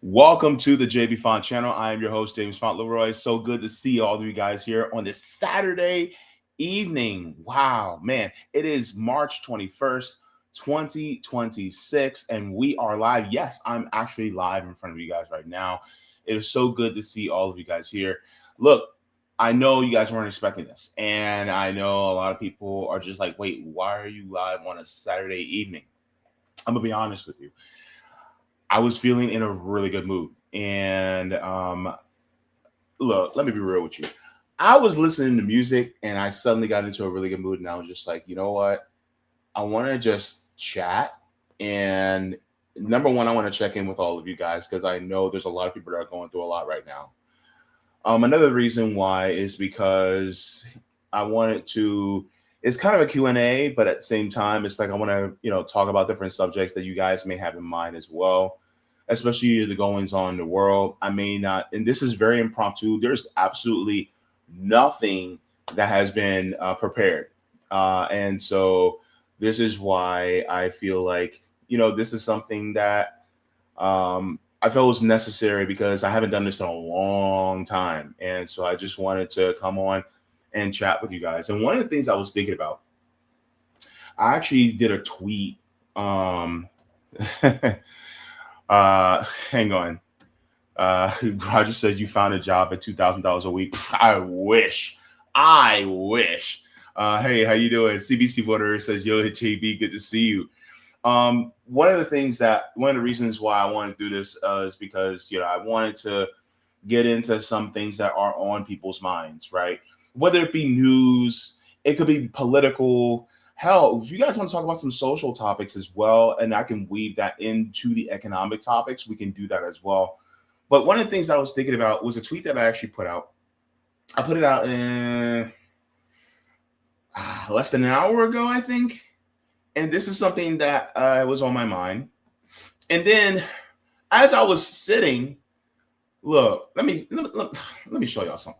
Welcome to the Jaybefaunt channel. I am your host, Jaybefaunt Leroy. So good to see all of you guys here on this Saturday evening. Wow, man, it is March 21st, 2026, and we are live. Yes, I'm actually live in front of you guys right now. It is so good to see all of you guys here. Look, I know you guys weren't expecting this, and I know a lot of people are just like, wait, why are you live on a Saturday evening? I'm gonna be honest with you. I was feeling in a really good mood. And look, let me be real with you. I was listening to music and I suddenly got into a really good mood. And I was just like, you know what? I want to just chat. And number one, I want to check in with all of you guys because I know there's a lot of people that are going through a lot right now. Another reason why is because I wanted to, it's kind of a Q&A, but at the same time, it's like I want to, talk about different subjects that you guys may have in mind as well, especially the goings on in the world. I may not, and this is very impromptu. There's absolutely nothing that has been prepared. And so this is why I feel like, this is something that I felt was necessary because I haven't done this in a long time. And so I just wanted to come on and chat with you guys. And one of the things I was thinking about, I actually did a tweet. Hang on. Roger says you found a job at $2,000 a week. I wish. I wish. Hey, how you doing? CBC Voter says, yo, JB, good to see you. One of the reasons why I wanted to do this is because, I wanted to get into some things that are on people's minds, right? Whether it be news, it could be political. Hell, if you guys want to talk about some social topics as well, and I can weave that into the economic topics, we can do that as well. But one of the things I was thinking about was a tweet that I actually put out. I put it out in less than an hour ago, I think. And this is something that was on my mind. And then as I was sitting, look, let me show y'all something.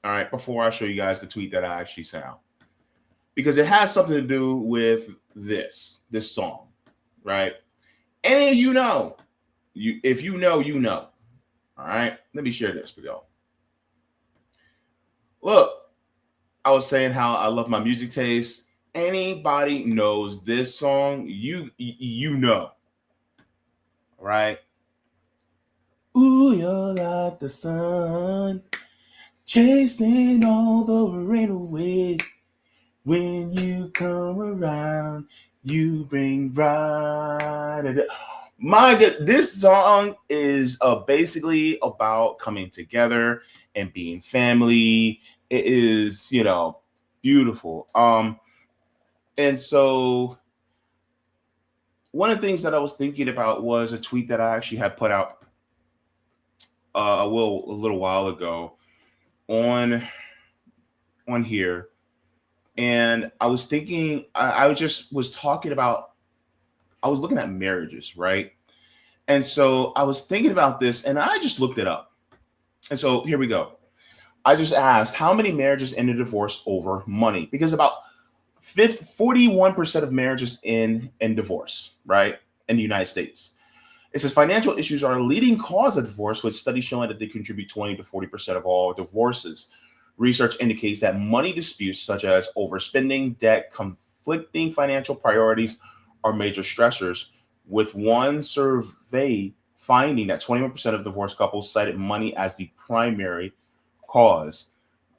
All right, before I show you guys the tweet that I actually sent out. Because it has something to do with this song, right? And if you know, you know. All right, let me share this with y'all. Look, I was saying how I love my music taste. Anybody knows this song, you know, right? Ooh, you're like the sun, chasing all the rain away. When you come around, you bring bright. My God, this song is basically about coming together and being family. It is, beautiful. And so one of the things that I was thinking about was a tweet that I actually had put out a little while ago on here. And I was thinking, I was talking about, I was looking at marriages, right? And so I was thinking about this and I just looked it up. And so here we go. I just asked how many marriages end in divorce over money? Because about 41% of marriages end in divorce, right? In the United States. It says financial issues are a leading cause of divorce, with studies showing that they contribute 20 to 40% of all divorces. Research indicates that money disputes such as overspending, debt, conflicting financial priorities are major stressors, with one survey finding that 21% of divorced couples cited money as the primary cause.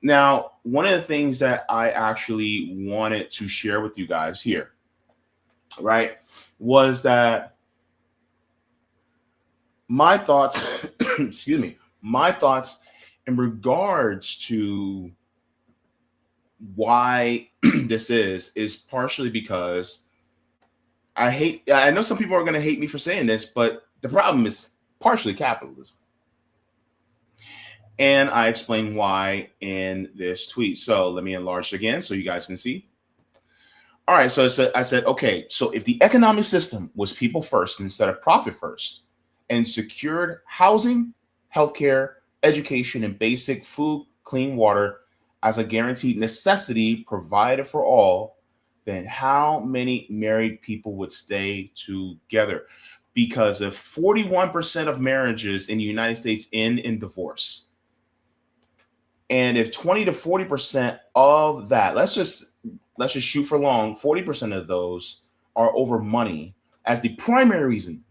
Now, one of the things that I actually wanted to share with you guys here, right, was that my thoughts, my thoughts in regards to why this is partially because I know some people are going to hate me for saying this, but the problem is partially capitalism. And I explain why in this tweet. So let me enlarge it again so you guys can see. All right, so I said, okay, so if the economic system was people first instead of profit first, and secured housing, healthcare, education, and basic food, clean water as a guaranteed necessity provided for all, then how many married people would stay together? because if 41% of marriages in the United States end in divorce, and if 20 to 40% of that, let's just shoot for long, 40% of those are over money as the primary reason.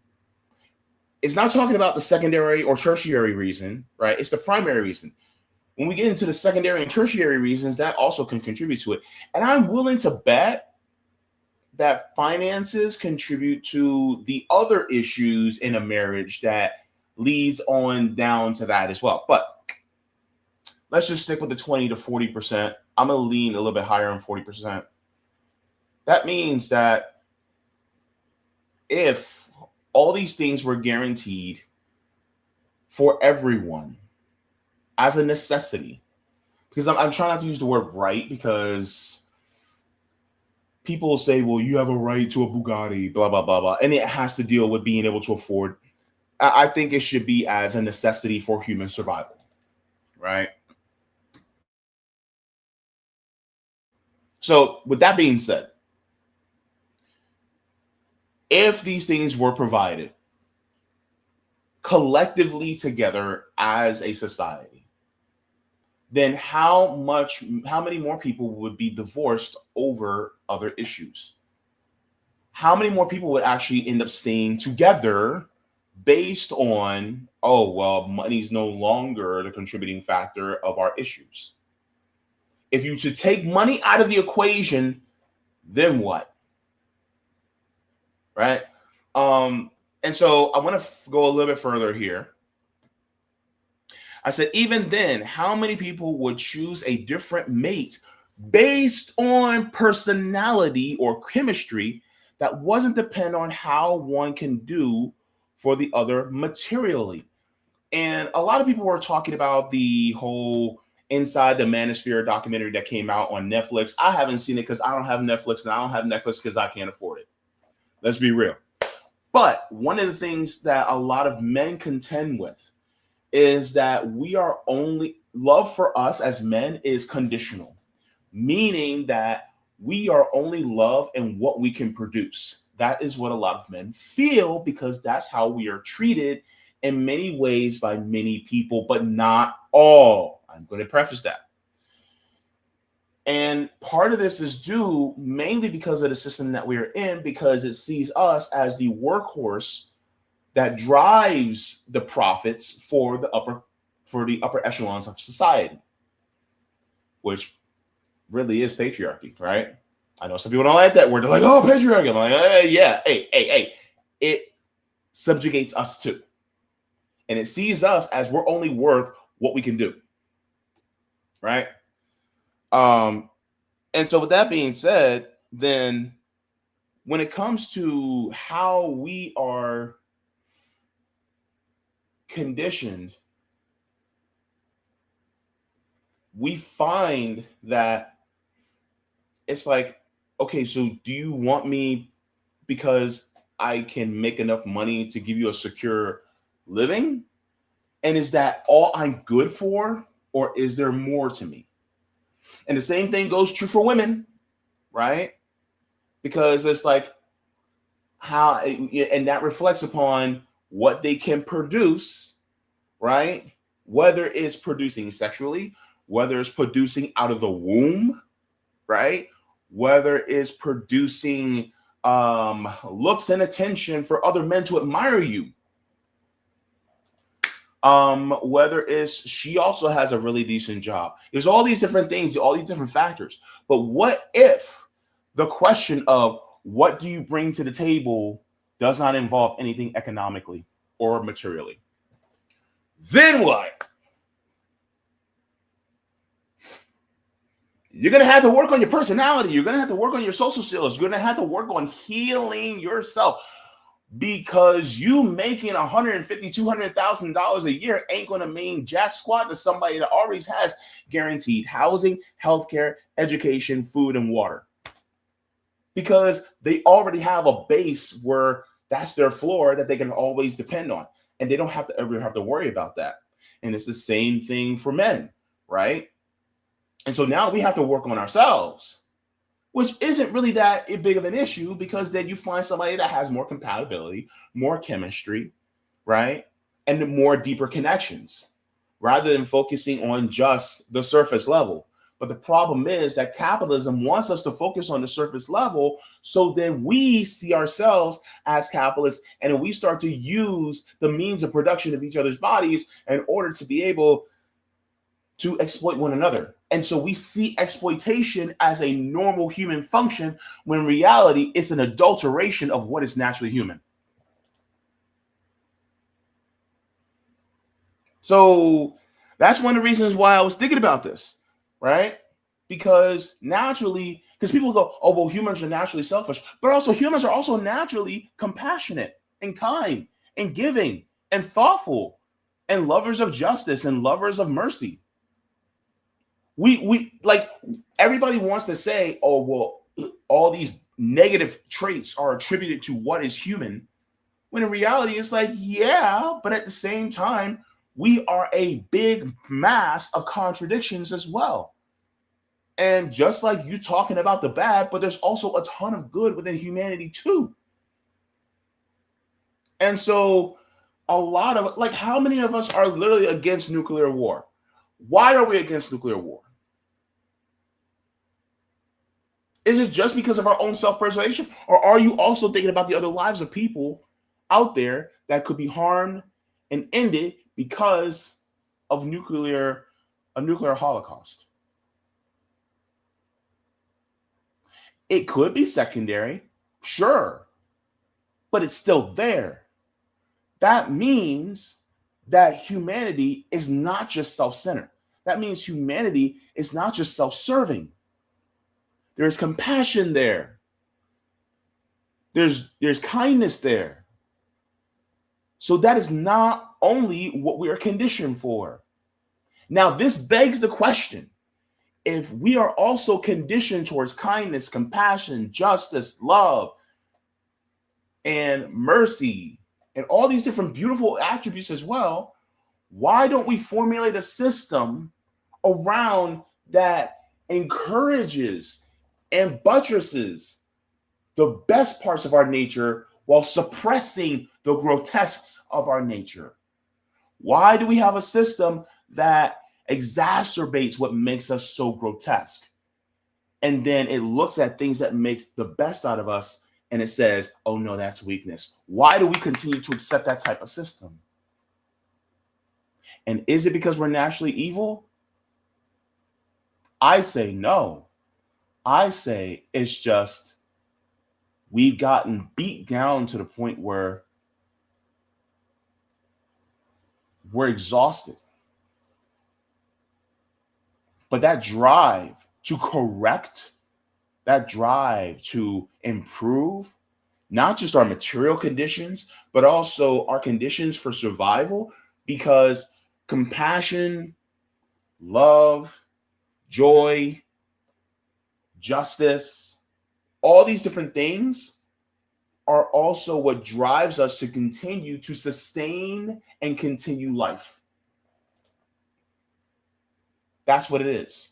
It's not talking about the secondary or tertiary reason, right? It's the primary reason. When we get into the secondary and tertiary reasons, that also can contribute to it. And I'm willing to bet that finances contribute to the other issues in a marriage that leads on down to that as well. But let's just stick with the 20 to 40%. I'm going to lean a little bit higher on 40%. That means that if all these things were guaranteed for everyone as a necessity, because I'm trying not to use the word right, because people say, well, you have a right to a Bugatti, blah, blah, blah, blah. And it has to deal with being able to afford. I think it should be as a necessity for human survival, right? So with that being said, if these things were provided collectively together as a society, then how many more people would be divorced over other issues? How many more people would actually end up staying together based on, oh, well, money's no longer the contributing factor of our issues? If you should take money out of the equation, then what? Right? And so I want to go a little bit further here. I said, even then, how many people would choose a different mate based on personality or chemistry that wasn't depend on how one can do for the other materially? And a lot of people were talking about the whole Inside the Manosphere documentary that came out on Netflix. I haven't seen it because I don't have Netflix, and I don't have Netflix because I can't afford it. Let's be real. But one of the things that a lot of men contend with is that love for us as men is conditional, meaning that we are only loved in what we can produce. That is what a lot of men feel, because that's how we are treated in many ways by many people, but not all. I'm going to preface that. And part of this is due mainly because of the system that we are in, because it sees us as the workhorse that drives the profits for the upper echelons of society, which really is patriarchy, right? I know some people don't like that word. They're like, oh, patriarchy. I'm like, yeah, hey. It subjugates us too. And it sees us as we're only worth what we can do, right? And so with that being said, then when it comes to how we are conditioned, we find that it's like, okay, so do you want me because I can make enough money to give you a secure living? And is that all I'm good for? Or is there more to me? And the same thing goes true for women, right? Because it's like and that reflects upon what they can produce, right? Whether it's producing sexually, whether it's producing out of the womb, right? Whether it's producing looks and attention for other men to admire you. Whether it's she also has a really decent job. There's all these different things, all these different factors. But what if the question of what do you bring to the table does not involve anything economically or materially? Then what? You're going to have to work on your personality. You're going to have to work on your social skills. You're going to have to work on healing yourself, because you making $150,000, $200,000 a year ain't going to mean jack squat to somebody that already has guaranteed housing, healthcare, education, food, and water, because they already have a base where that's their floor that they can always depend on, and they don't have to ever have to worry about that. And it's the same thing for men, right? And so now we have to work on ourselves. which isn't really that big of an issue because then you find somebody that has more compatibility, more chemistry, right? And more deeper connections rather than focusing on just the surface level. But the problem is that capitalism wants us to focus on the surface level so then we see ourselves as capitalists and we start to use the means of production of each other's bodies in order to be able to exploit one another. And so we see exploitation as a normal human function when in reality it's an adulteration of what is naturally human. So that's one of the reasons why I was thinking about this, right? Because naturally, because people go, oh, well, humans are naturally selfish, but also humans are also naturally compassionate and kind and giving and thoughtful and lovers of justice and lovers of mercy. We like everybody wants to say, oh, well, all these negative traits are attributed to what is human, when in reality, it's like, yeah, but at the same time, we are a big mass of contradictions as well. And just like you talking about the bad, but there's also a ton of good within humanity too. And so a lot of, like, how many of us are literally against nuclear war? Why are we against nuclear war? Is it just because of our own self-preservation? Or are you also thinking about the other lives of people out there that could be harmed and ended because of a nuclear holocaust? It could be secondary, sure, but it's still there. That means that humanity is not just self-centered. That means humanity is not just self-serving. There's compassion there. There's kindness there. So that is not only what we are conditioned for. Now, this begs the question, if we are also conditioned towards kindness, compassion, justice, love, and mercy, and all these different beautiful attributes as well, why don't we formulate a system around that encourages and buttresses the best parts of our nature while suppressing the grotesques of our nature? Why do we have a system that exacerbates what makes us so grotesque? And then it looks at things that makes the best out of us and it says, oh no, that's weakness. Why do we continue to accept that type of system? And is it because we're naturally evil? I say no. I say it's just we've gotten beat down to the point where we're exhausted. But that drive to correct, that drive to improve, not just our material conditions, but also our conditions for survival, because compassion, love, joy, justice, all these different things are also what drives us to continue to sustain and continue life. That's what it is.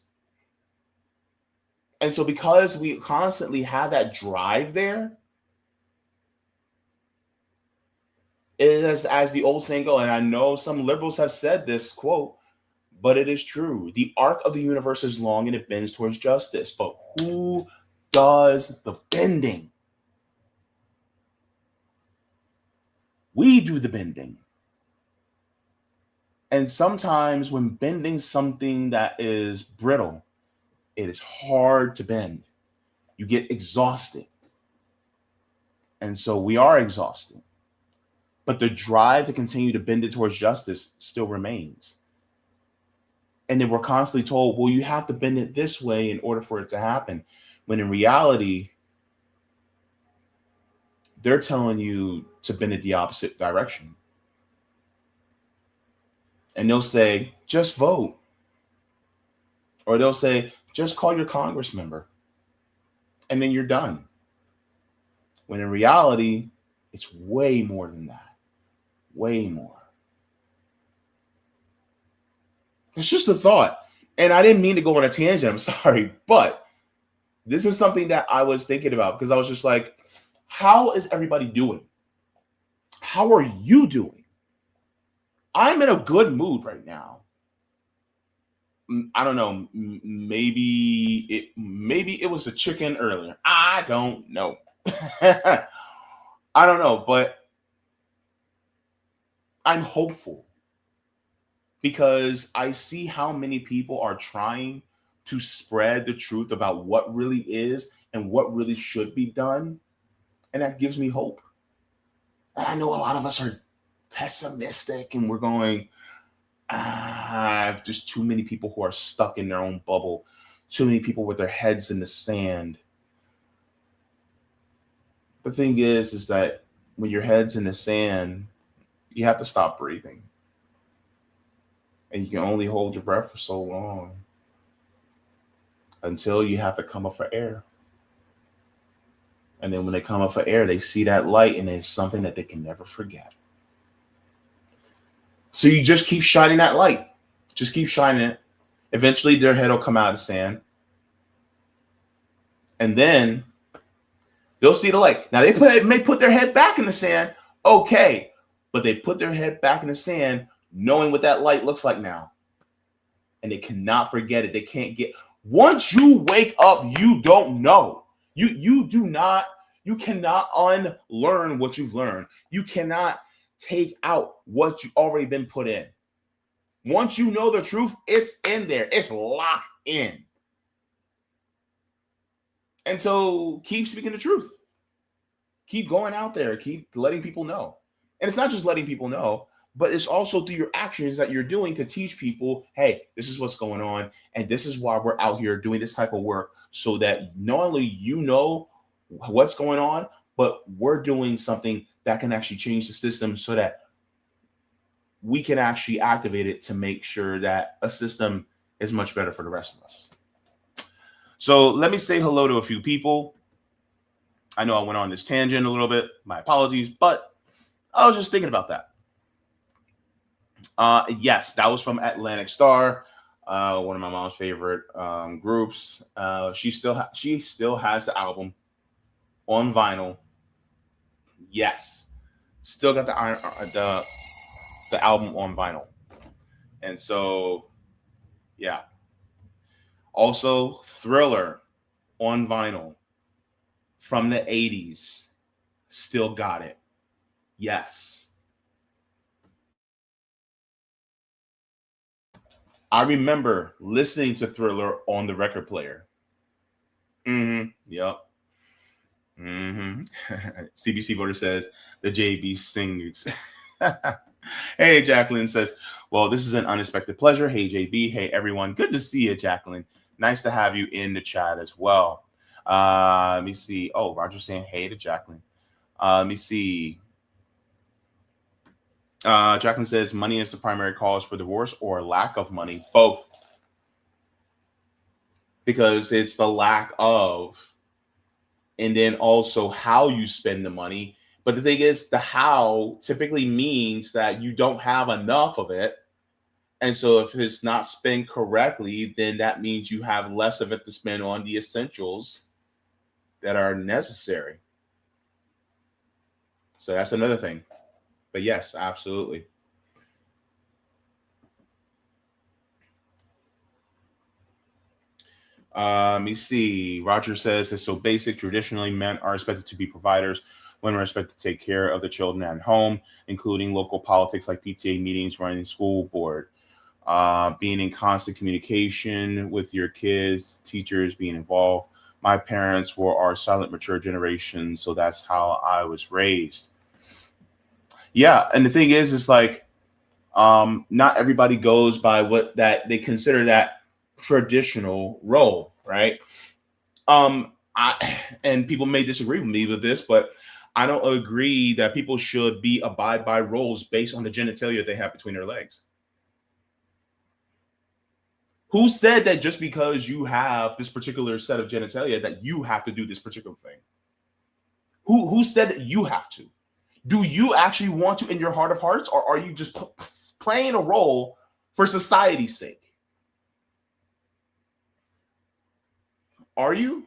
And so because we constantly have that drive there, it is, as the old saying goes, and I know some liberals have said this quote, but it is true. The arc of the universe is long and it bends towards justice. But who does the bending? We do the bending. And sometimes when bending something that is brittle, it is hard to bend. You get exhausted. And so we are exhausted. But the drive to continue to bend it towards justice still remains. And then we're constantly told, well, you have to bend it this way in order for it to happen. When in reality, they're telling you to bend it the opposite direction. And they'll say, just vote. Or they'll say, just call your Congress member. And then you're done. When in reality, it's way more than that. Way more. It's just a thought. And I didn't mean to go on a tangent. I'm sorry. But This is something that I was thinking about because I was just like, how is everybody doing? How are you doing? I'm in a good mood right now. I don't know. Maybe it was a chicken earlier. I don't know. I don't know, but I'm hopeful because I see how many people are trying to spread the truth about what really is and what really should be done. And that gives me hope. And I know a lot of us are pessimistic and we're going, just too many people who are stuck in their own bubble, too many people with their heads in the sand. The thing is that when your head's in the sand, you have to stop breathing. And you can only hold your breath for so long until you have to come up for air. And then when they come up for air, they see that light and it's something that they can never forget. So you just keep shining that light. Just keep shining it. Eventually their head will come out of the sand. And then they'll see the light. Now they may put their head back in the sand. Okay. But they put their head back in the sand knowing what that light looks like now. And they cannot forget it. They can't get. Once you wake up, you don't know. You cannot unlearn what you've learned. You cannot take out what you've already been put in. Once you know the truth, it's in there. It's locked in. And so keep speaking the truth. Keep going out there. Keep letting people know. And it's not just letting people know, but it's also through your actions that you're doing to teach people, hey, this is what's going on. And this is why we're out here doing this type of work so that not only you know what's going on, but we're doing something that can actually change the system so that we can actually activate it to make sure that a system is much better for the rest of us. So let me say hello to a few people. I know I went on this tangent a little bit. My apologies, but I was just thinking about that. Yes, that was from Atlantic Star, one of my mom's favorite groups. She still has the album on vinyl. Yes, still got the album on vinyl, and so yeah. Also, Thriller on vinyl from the 80s, still got it. Yes. I remember listening to Thriller on the record player. Yep. CBC voter says the JB singers. Hey, Jacqueline says, well, this is an unexpected pleasure. Hey, JB. Hey, everyone. Good to see you, Jacqueline. Nice to have you in the chat as well. Let me see. Oh, Roger's saying hey to Jacqueline. Let me see. Jacqueline says money is the primary cause for divorce or lack of money. Both. Because it's the lack of, and then also how you spend the money. But the thing is, the how typically means that you don't have enough of it. And so if it's not spent correctly, then that means you have less of it to spend on the essentials that are necessary. So that's another thing. But yes, absolutely. Let me see. Roger says it's so basic. Traditionally, men are expected to be providers. Women are expected to take care of the children at home, including local politics like PTA meetings, running the school board, being in constant communication with your kids, teachers, being involved. My parents were our silent, mature generation, so that's how I was raised. Yeah, and the thing is, it's like not everybody goes by what that they consider that traditional role, right? And people may disagree with me with this, but I don't agree that people should abide by roles based on the genitalia they have between their legs. Who said that just because you have this particular set of genitalia that you have to do this particular thing? Who said that you have to? Do you actually want to in your heart of hearts, or are you just playing a role for society's sake? Are you?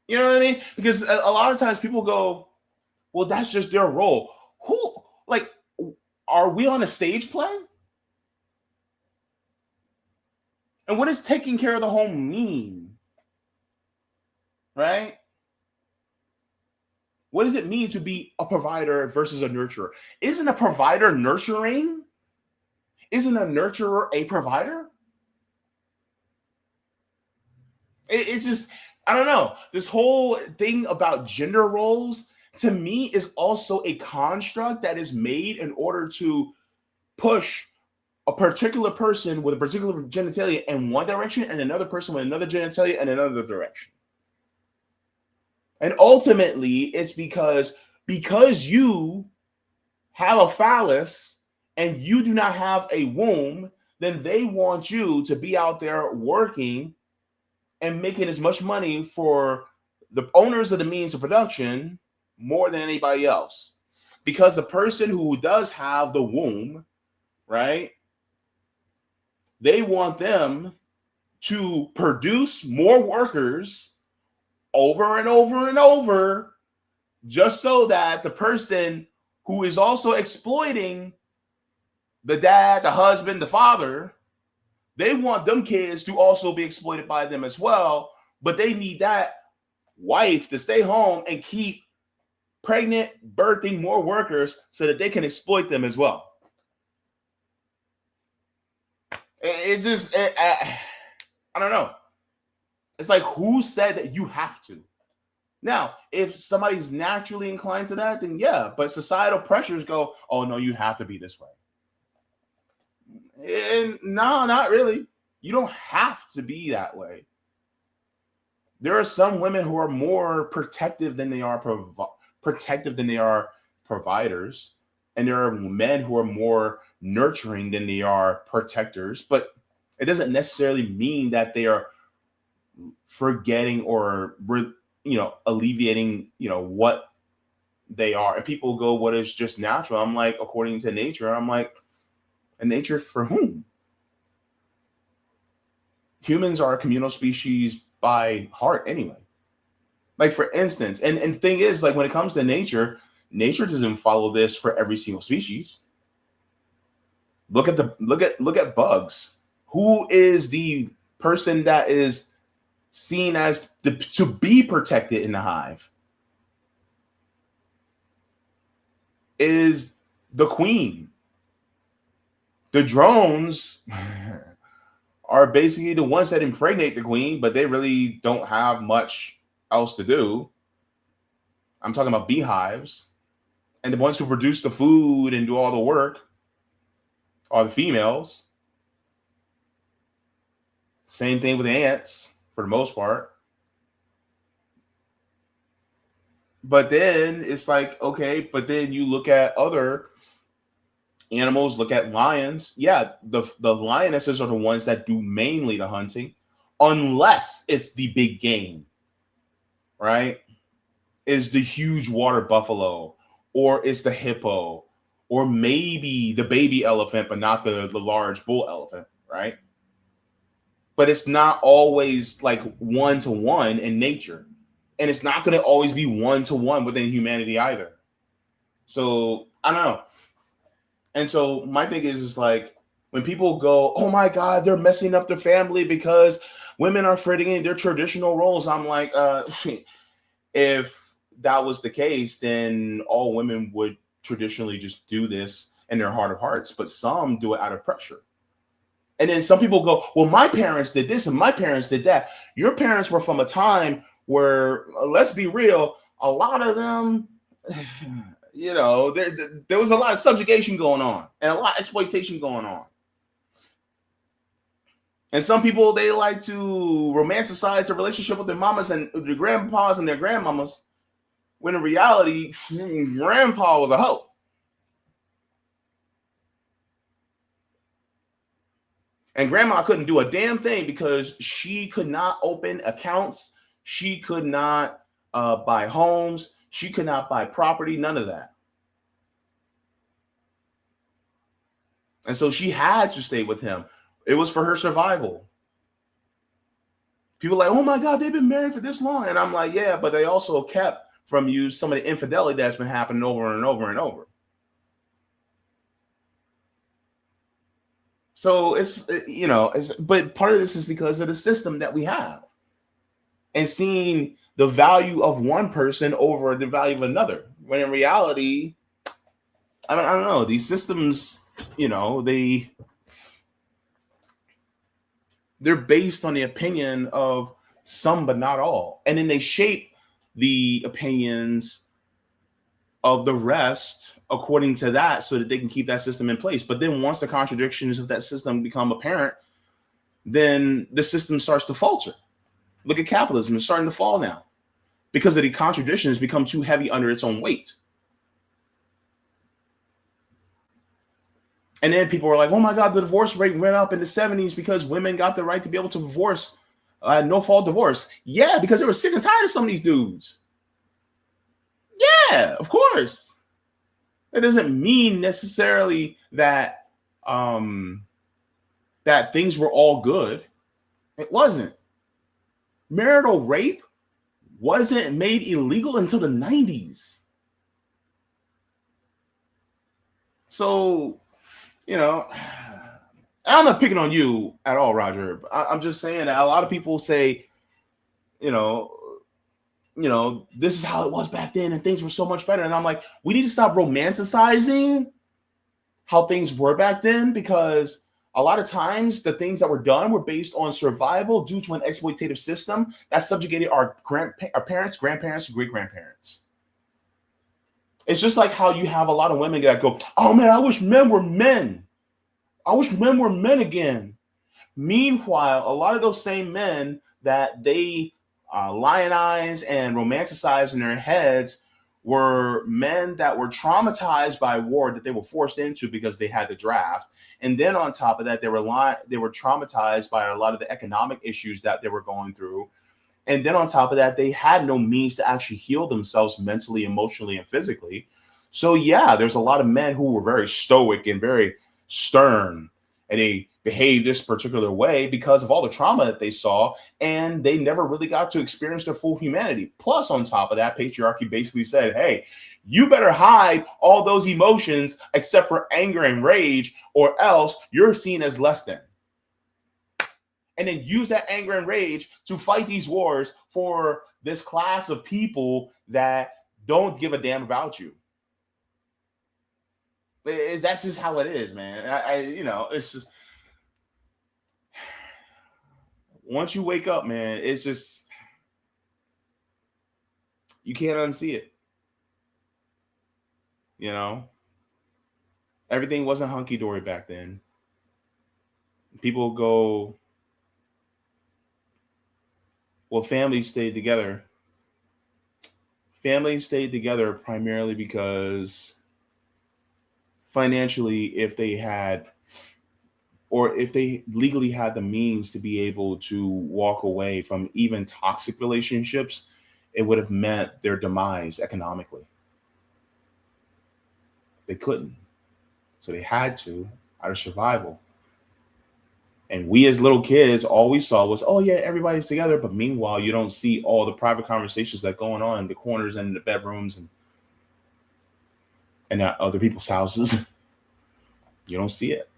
You know what I mean? Because a lot of times people go, well, that's just their role. Who, like, are we on a stage play? And what does taking care of the home mean? Right? What does it mean to be a provider versus a nurturer? Isn't a provider nurturing? Isn't a nurturer a provider? It's just, I don't know. This whole thing about gender roles to me is also a construct that is made in order to push a particular person with a particular genitalia in one direction and another person with another genitalia in another direction. And ultimately, it's because you have a phallus and you do not have a womb, then they want you to be out there working and making as much money for the owners of the means of production more than anybody else. Because the person who does have the womb, right, they want them to produce more workers over and over and over, just so that the person who is also exploiting the dad, the husband, the father, they want them kids to also be exploited by them as well, but they need that wife to stay home and keep pregnant, birthing more workers so that they can exploit them as well. I don't know. It's like, who said that you have to? Now, if somebody's naturally inclined to that, then yeah, but societal pressures go, oh no, you have to be this way. And no, not really. You don't have to be that way. There are some women who are more protective than they are providers, and there are men who are more nurturing than they are protectors. But it doesn't necessarily mean that they are forgetting or alleviating what they are. And people go, what is just natural? I'm like, according to nature. I'm like, and nature for whom? Humans are a communal species by heart anyway. Like, for instance, and thing is, like, when it comes to nature doesn't follow this for every single species. Look at bugs. Who is the person that is seen as to be protected in the hive? Is the queen. The drones are basically the ones that impregnate the queen, but they really don't have much else to do. I'm talking about beehives. And the ones who produce the food and do all the work are the females. Same thing with ants for the most part. But then it's like, okay, but then you look at other animals, look at lions. Yeah, the lionesses are the ones that do mainly the hunting, unless it's the big game, right? Is the huge water buffalo, or it's the hippo, or maybe the baby elephant, but not the large bull elephant, right? But it's not always like one-to-one in nature. And it's not going to always be one-to-one within humanity either. So I don't know. And so my thing is like, when people go, oh my God, they're messing up their family because women are forgetting their traditional roles. I'm like, if that was the case, then all women would traditionally just do this in their heart of hearts, but some do it out of pressure. And then some people go, well, my parents did this and my parents did that. Your parents were from a time where, let's be real, a lot of them, there was a lot of subjugation going on and a lot of exploitation going on. And some people, they like to romanticize the relationship with their mamas and their grandpas and their grandmamas, when in reality, grandpa was a hoe. And grandma couldn't do a damn thing because she could not open accounts. She could not buy homes. She could not buy property, none of that. And so she had to stay with him. It was for her survival. People are like, oh my God, they've been married for this long. And I'm like, yeah, but they also kept from you some of the infidelity that's been happening over and over and over. So but part of this is because of the system that we have and seeing the value of one person over the value of another. When in reality, I don't know, these systems, they're based on the opinion of some, but not all. And then they shape the opinions of the rest according to that so that they can keep that system in place. But then once the contradictions of that system become apparent, then the system starts to falter. Look at capitalism. It's starting to fall now because of the contradictions become too heavy under its own weight. And then people were like, oh my God, the divorce rate went up in the 70s because women got the right to be able to divorce, no fault divorce. Yeah, because they were sick and tired of some of these dudes. Yeah, of course. That doesn't mean necessarily that that things were all good. It wasn't. Marital rape wasn't made illegal until the 90s. So, I'm not picking on you at all, Roger. I'm just saying that a lot of people say, this is how it was back then and things were so much better. And I'm like, we need to stop romanticizing how things were back then, because a lot of times the things that were done were based on survival due to an exploitative system that subjugated our parents, grandparents, and great-grandparents. It's just like how you have a lot of women that go, oh man, I wish men were men. I wish men were men again. Meanwhile, a lot of those same men that they lionize and romanticize in their heads were men that were traumatized by war that they were forced into because they had the draft. And then on top of that, they were traumatized by a lot of the economic issues that they were going through. And then on top of that, they had no means to actually heal themselves mentally, emotionally, and physically. So yeah, there's a lot of men who were very stoic and very stern, and they behaved this particular way because of all the trauma that they saw, and they never really got to experience their full humanity. Plus, on top of that, patriarchy basically said, hey, you better hide all those emotions except for anger and rage, or else you're seen as less than. And then use that anger and rage to fight these wars for this class of people that don't give a damn about you. That's just how it is, man. It's just, once you wake up, man, it's just, you can't unsee it. Everything wasn't hunky-dory back then. People go, well, families stayed together. Families stayed together primarily because financially, if they had, or if they legally had the means to be able to walk away from even toxic relationships, it would have meant their demise economically. They couldn't. So they had to, out of survival. And we as little kids, all we saw was, oh yeah, everybody's together. But meanwhile, you don't see all the private conversations that are going on in the corners and in the bedrooms and at other people's houses. You don't see it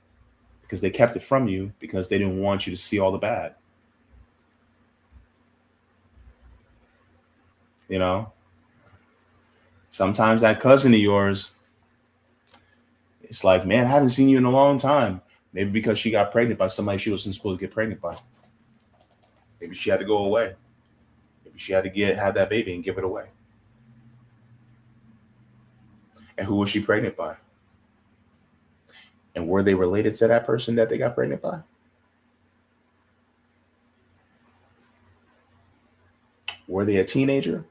because they kept it from you because they didn't want you to see all the bad. Sometimes that cousin of yours, it's like, man, I haven't seen you in a long time. Maybe because she got pregnant by somebody she wasn't supposed to get pregnant by. Maybe she had to go away. Maybe she had to have that baby and give it away. And who was she pregnant by? And were they related to that person that they got pregnant by? Were they a teenager?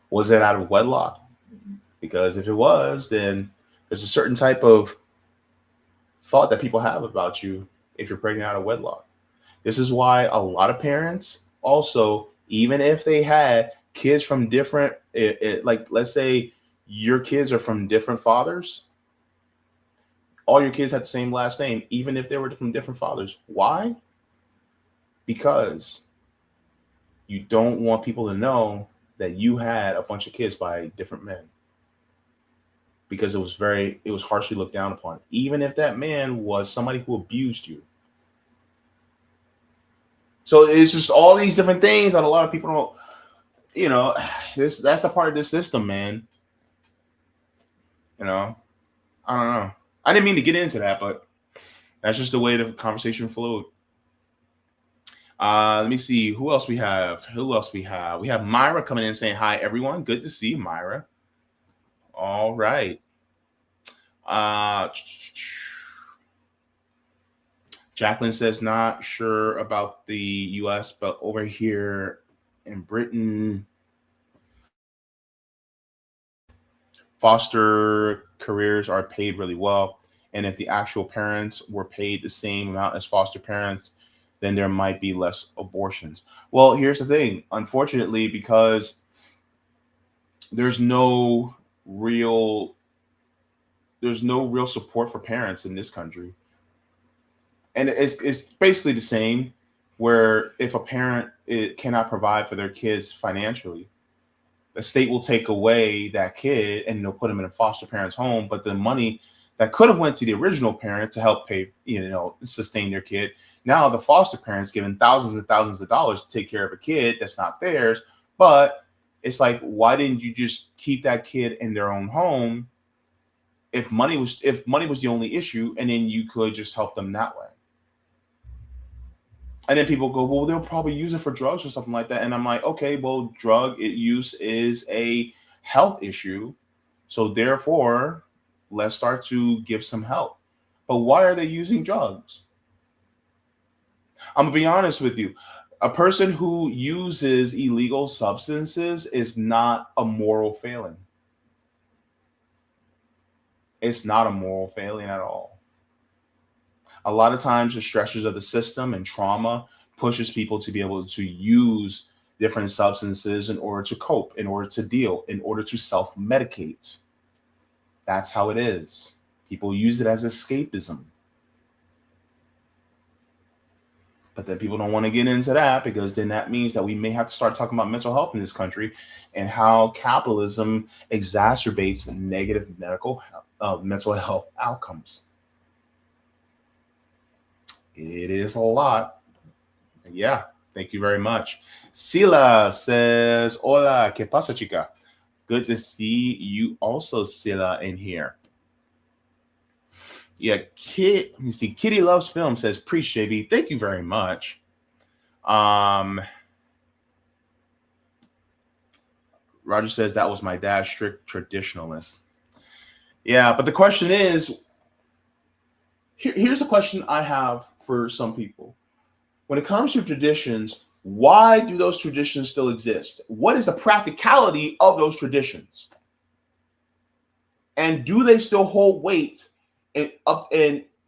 Was it out of wedlock? Because if it was, then there's a certain type of thought that people have about you if you're pregnant out of wedlock. This is why a lot of parents also, even if they had kids from different, like let's say your kids are from different fathers, all your kids had the same last name, even if they were from different fathers. Why? Because you don't want people to know that you had a bunch of kids by different men. Because it was harshly looked down upon, even if that man was somebody who abused you. So it's just all these different things that a lot of people don't, that's the part of this system, man. I don't know. I didn't mean to get into that, but that's just the way the conversation flowed. Let me see who else we have. We have Myra coming in saying hi, everyone. Good to see you, Myra. All right. Jacqueline says not sure about the US, but over here in Britain, foster careers are paid really well. And if the actual parents were paid the same amount as foster parents, then there might be less abortions. Well, here's the thing. Unfortunately, because there's no real support for parents in this country. And it's basically the same, where if a parent cannot provide for their kids financially, the state will take away that kid and they'll put them in a foster parent's home. But the money that could have went to the original parent to help pay, sustain their kid, now the foster parent's given thousands and thousands of dollars to take care of a kid that's not theirs. But it's like, why didn't you just keep that kid in their own home if money was the only issue, and then you could just help them that way? And then people go, well, they'll probably use it for drugs or something like that. And I'm like, okay, well, drug use is a health issue. So therefore, let's start to give some help. But why are they using drugs? I'm going to be honest with you. A person who uses illegal substances is not a moral failing. It's not a moral failing at all. A lot of times the stressors of the system and trauma pushes people to be able to use different substances in order to cope, in order to deal, in order to self-medicate. That's how it is. People use it as escapism. But then people don't want to get into that, because then that means that we may have to start talking about mental health in this country and how capitalism exacerbates negative mental health outcomes. It is a lot. Yeah, thank you very much. Sila says, hola, ¿qué pasa, chica? Good to see you also, Sila, in here. Yeah, let me see. Kitty Loves Film says, preach, JB. Thank you very much. Roger says, that was my dad, strict traditionalist. Yeah, but the question is, here's the question I have for some people. When it comes to traditions, why do those traditions still exist? What is the practicality of those traditions? And do they still hold weight? And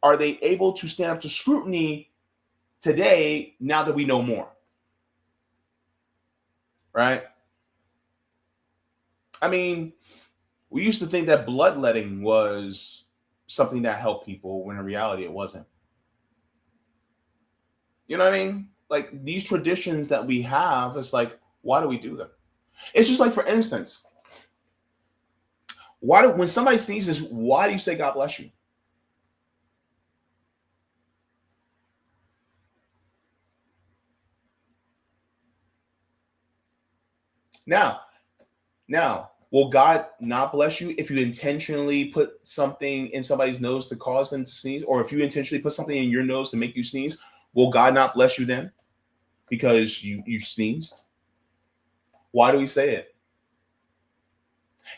are they able to stand up to scrutiny today, now that we know more? Right? I mean, we used to think that bloodletting was something that helped people, when in reality it wasn't. You know what I mean? Like, these traditions that we have, it's like, why do we do them? It's just like, for instance, when somebody sneezes, why do you say God bless you? Now, will God not bless you if you intentionally put something in somebody's nose to cause them to sneeze? Or if you intentionally put something in your nose to make you sneeze, will God not bless you then because you sneezed? Why do we say it?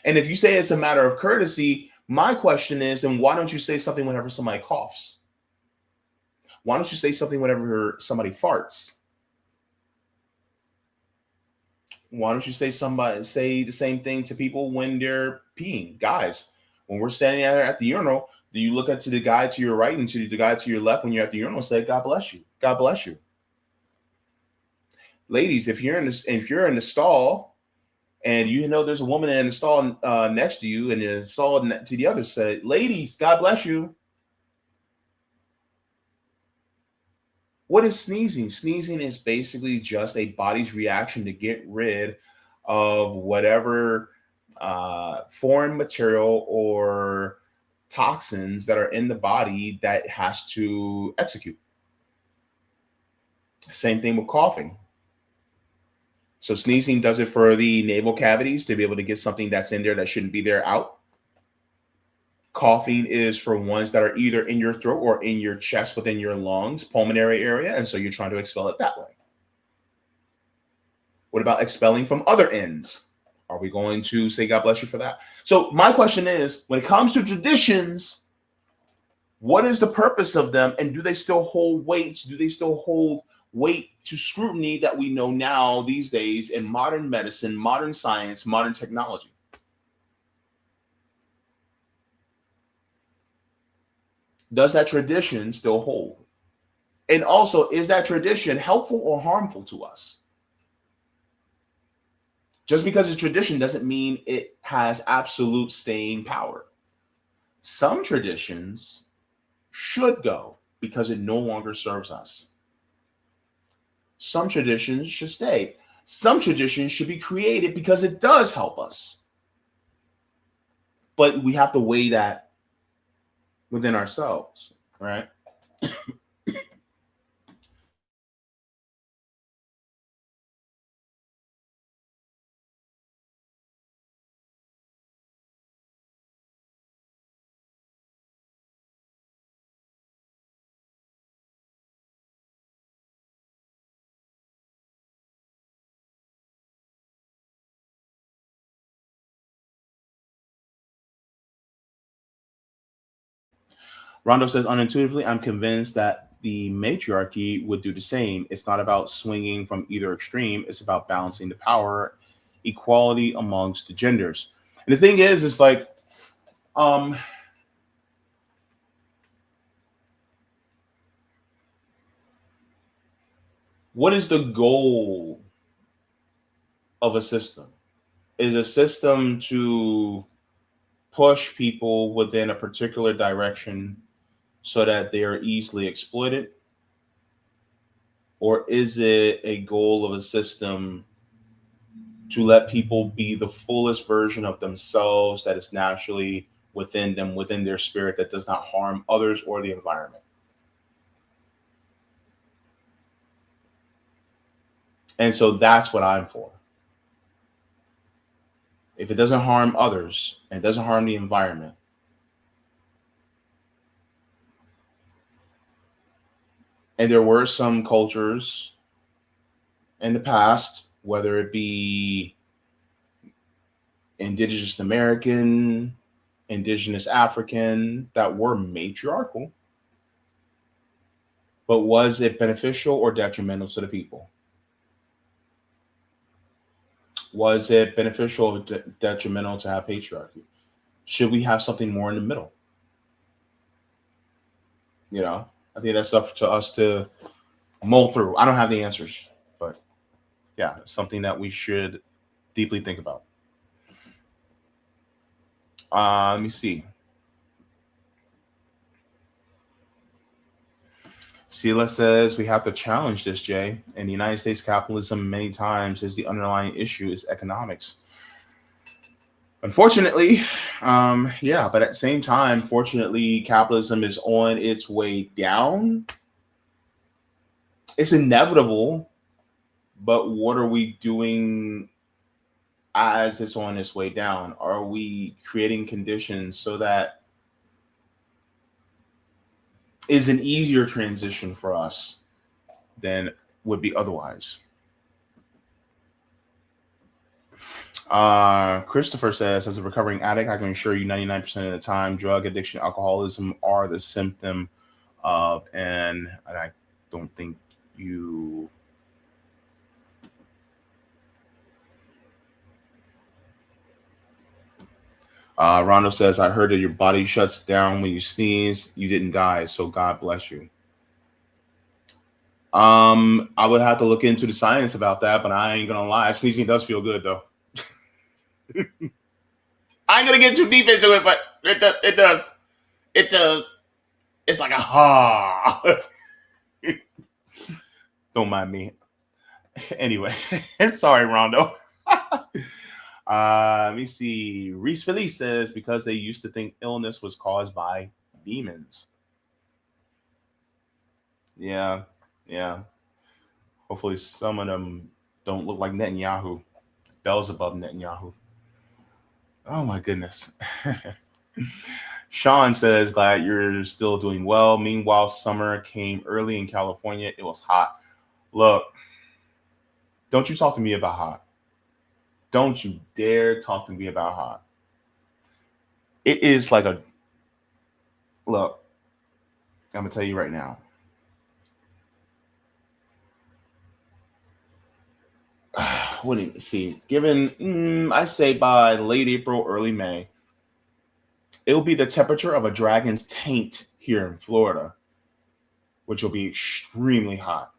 And if you say it's a matter of courtesy, my question is, then why don't you say something whenever somebody coughs? Why don't you say something whenever somebody farts? Why don't you say the same thing to people when they're peeing? Guys, when we're standing there at the urinal, do you look to the guy to your right and to the guy to your left when you're at the urinal and say, God bless you? God bless you. Ladies, if you're in the stall and you know there's a woman in the stall next to you, and in the stall to the other side, ladies, God bless you. What is sneezing? Sneezing is basically just a body's reaction to get rid of whatever foreign material or toxins that are in the body that has to execute. Same thing with coughing. So sneezing does it for the nasal cavities to be able to get something that's in there that shouldn't be there out. Coughing is for ones that are either in your throat or in your chest within your lungs, pulmonary area, and so you're trying to expel it that way. What about expelling from other ends? Are we going to say God bless you for that? So my question is, when it comes to traditions, what is the purpose of them, and do they still hold weights? Do they still hold weight to scrutiny that we know now these days in modern medicine, modern science, modern technology? Does that tradition still hold? And also, is that tradition helpful or harmful to us? Just because it's tradition doesn't mean it has absolute staying power. Some traditions should go because it no longer serves us. Some traditions should stay. Some traditions should be created because it does help us. But we have to weigh that within ourselves, right? Rondo says, unintuitively, I'm convinced that the matriarchy would do the same. It's not about swinging from either extreme. It's about balancing the power, equality amongst the genders. And the thing is, it's like, what is the goal of a system? Is a system to push people within a particular direction so that they are easily exploited? Or is it a goal of a system to let people be the fullest version of themselves that is naturally within them, within their spirit, that does not harm others or the environment? And so that's what I'm for. If it doesn't harm others and doesn't harm the environment, and there were some cultures in the past, whether it be indigenous American, indigenous African, that were matriarchal, but was it beneficial or detrimental to the people? Was it beneficial or detrimental to have patriarchy? Should we have something more in the middle? You know, I think that's up to us to mull through. I don't have the answers, but yeah, something that we should deeply think about. Let me see. Sela says we have to challenge this, Jay. In the United States, capitalism many times is the underlying issue is economics. Unfortunately, yeah, but at the same time, fortunately, capitalism is on its way down. It's inevitable, but what are we doing as it's on its way down? Are we creating conditions so that is an easier transition for us than would be otherwise? Christopher says, as a recovering addict, I can assure you 99% of the time, drug addiction, alcoholism are the symptom of, and I don't think you. Rondo says, I heard that your body shuts down when you sneeze. You didn't die, so God bless you. I would have to look into the science about that, but I ain't gonna lie. Sneezing does feel good, though. I ain't gonna get too deep into it, but it does. It does. It's like a ha. Don't mind me. Anyway, sorry, Rondo. Let me see. Reese Felice says because they used to think illness was caused by demons. Yeah, yeah. Hopefully, some of them don't look like Netanyahu. Bells above Netanyahu. Oh my goodness. Sean says, glad you're still doing well. Meanwhile, summer came early in California. It was hot. Look, don't you talk to me about hot. Don't you dare talk to me about hot. It is like a look. I'm gonna tell you right now. What do you see? Given, I say by late April, early May, it will be the temperature of a dragon's taint here in Florida, which will be extremely hot.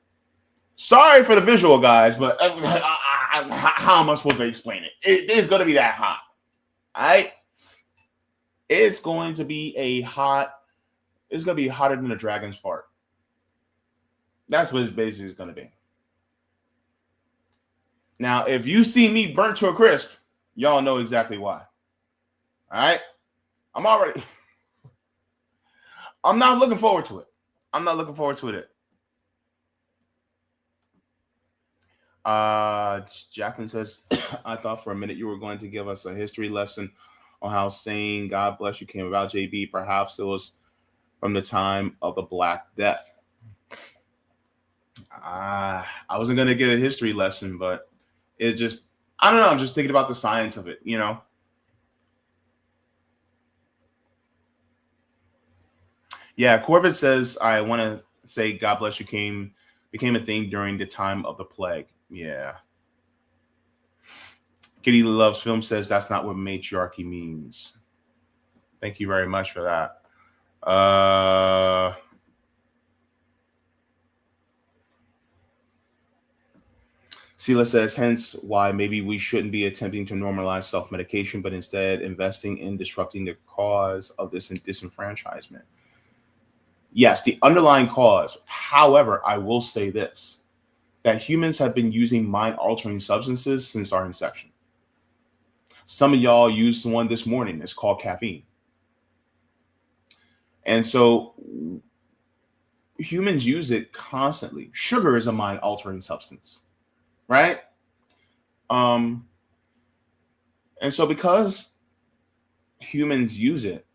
Sorry for the visual, guys, but how am I supposed to explain it? It is going to be that hot. All right? It's going to be it's going to be hotter than a dragon's fart. That's what it's basically going to be. Now, if you see me burnt to a crisp, y'all know exactly why. All right? I'm not looking forward to it. I'm not looking forward to it. Jacqueline says, I thought for a minute you were going to give us a history lesson on how saying God bless you came about, JB. Perhaps it was from the time of the Black Death. I wasn't going to get a history lesson, but it's just, I don't know. I'm just thinking about the science of it, you know? Yeah, Corvette says, I want to say God bless you became a thing during the time of the plague. Yeah. Kitty Loves Film says that's not what matriarchy means. Thank you very much for that. Sela says, hence why maybe we shouldn't be attempting to normalize self-medication, but instead investing in disrupting the cause of this disenfranchisement. Yes, the underlying cause. However, I will say this, that humans have been using mind-altering substances since our inception. Some of y'all used one this morning. It's called caffeine. And so humans use it constantly. Sugar is a mind-altering substance, right? And so because humans use it,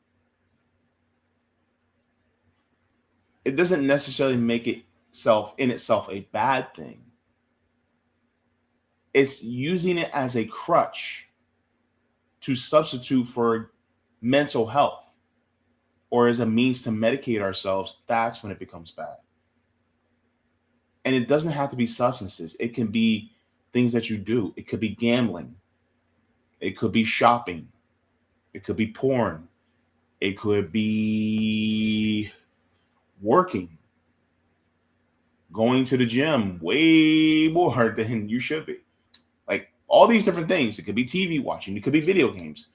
it doesn't necessarily make itself a bad thing. It's using it as a crutch to substitute for mental health or as a means to medicate ourselves. That's when it becomes bad. And it doesn't have to be substances. It can be things that you do. It could be gambling. It could be shopping. It could be porn. It could be working, going to the gym way more than you should be. Like all these different things. It could be TV watching. It could be video games.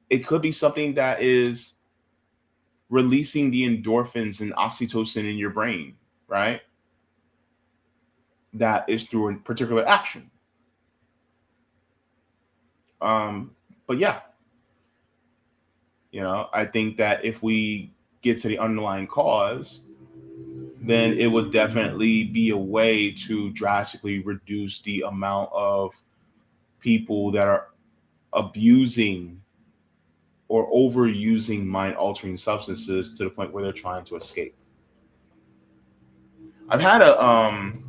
It could be something that is releasing the endorphins and oxytocin in your brain, right? That is through a particular action. But yeah, I think that if we get to the underlying cause, then it would definitely be a way to drastically reduce the amount of people that are abusing or overusing mind-altering substances to the point where they're trying to escape. I've had an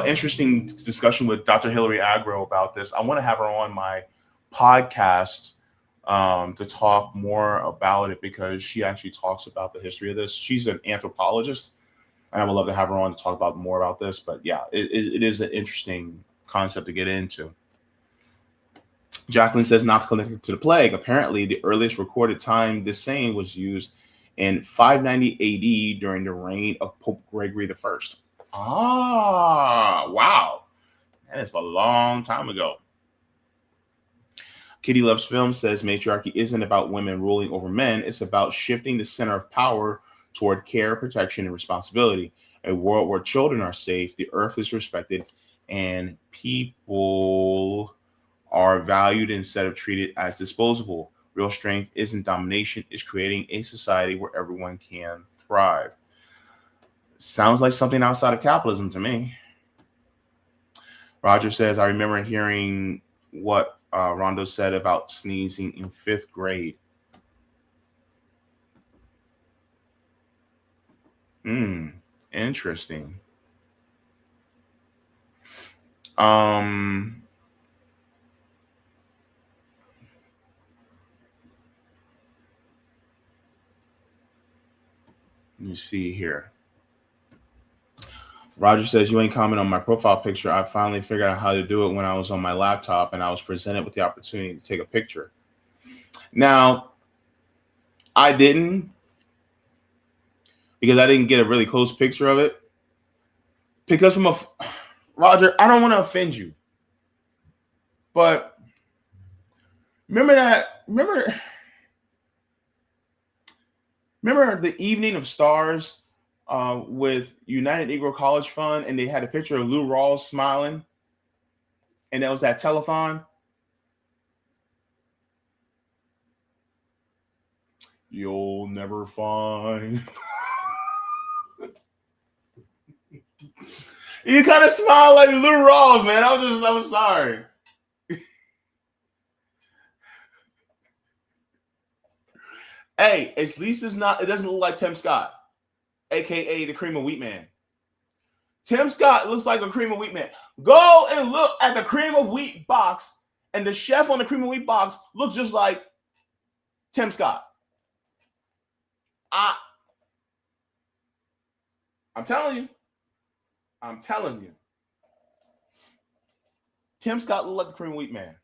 interesting discussion with Dr. Hillary Agro about this. I want to have her on my podcast to talk more about it because she actually talks about the history of this. She's an anthropologist, and I would love to have her on to talk about more about this. But yeah, it is an interesting concept to get into. Jacqueline says not connected to the plague. Apparently, the earliest recorded time this saying was used in 590 AD during the reign of Pope Gregory I. Ah, wow. That is a long time ago. Kitty Loves Film says matriarchy isn't about women ruling over men. It's about shifting the center of power toward care, protection, and responsibility. A world where children are safe, the earth is respected, and people are valued instead of treated as disposable. Real strength isn't domination, it's creating a society where everyone can thrive. Sounds like something outside of capitalism to me. Roger says, I remember hearing what Rondo said about sneezing in 5th grade. Interesting. Let me see here. Roger says, you ain't comment on my profile picture. I finally figured out how to do it when I was on my laptop and I was presented with the opportunity to take a picture. Now, I didn't, because I didn't get a really close picture of it. Because Roger, I don't want to offend you, but remember the Evening of Stars with United Negro College Fund, and they had a picture of Lou Rawls smiling, and that was that telethon. You'll never find. You kind of smile like Lou Rawls, man. I was sorry. Hey, at least it doesn't look like Tim Scott, aka the Cream of Wheat Man. Tim Scott looks like a Cream of Wheat Man. Go and look at the Cream of Wheat box, and the chef on the Cream of Wheat box looks just like Tim Scott. I'm telling you. Tim Scott looked like the Cream of Wheat Man.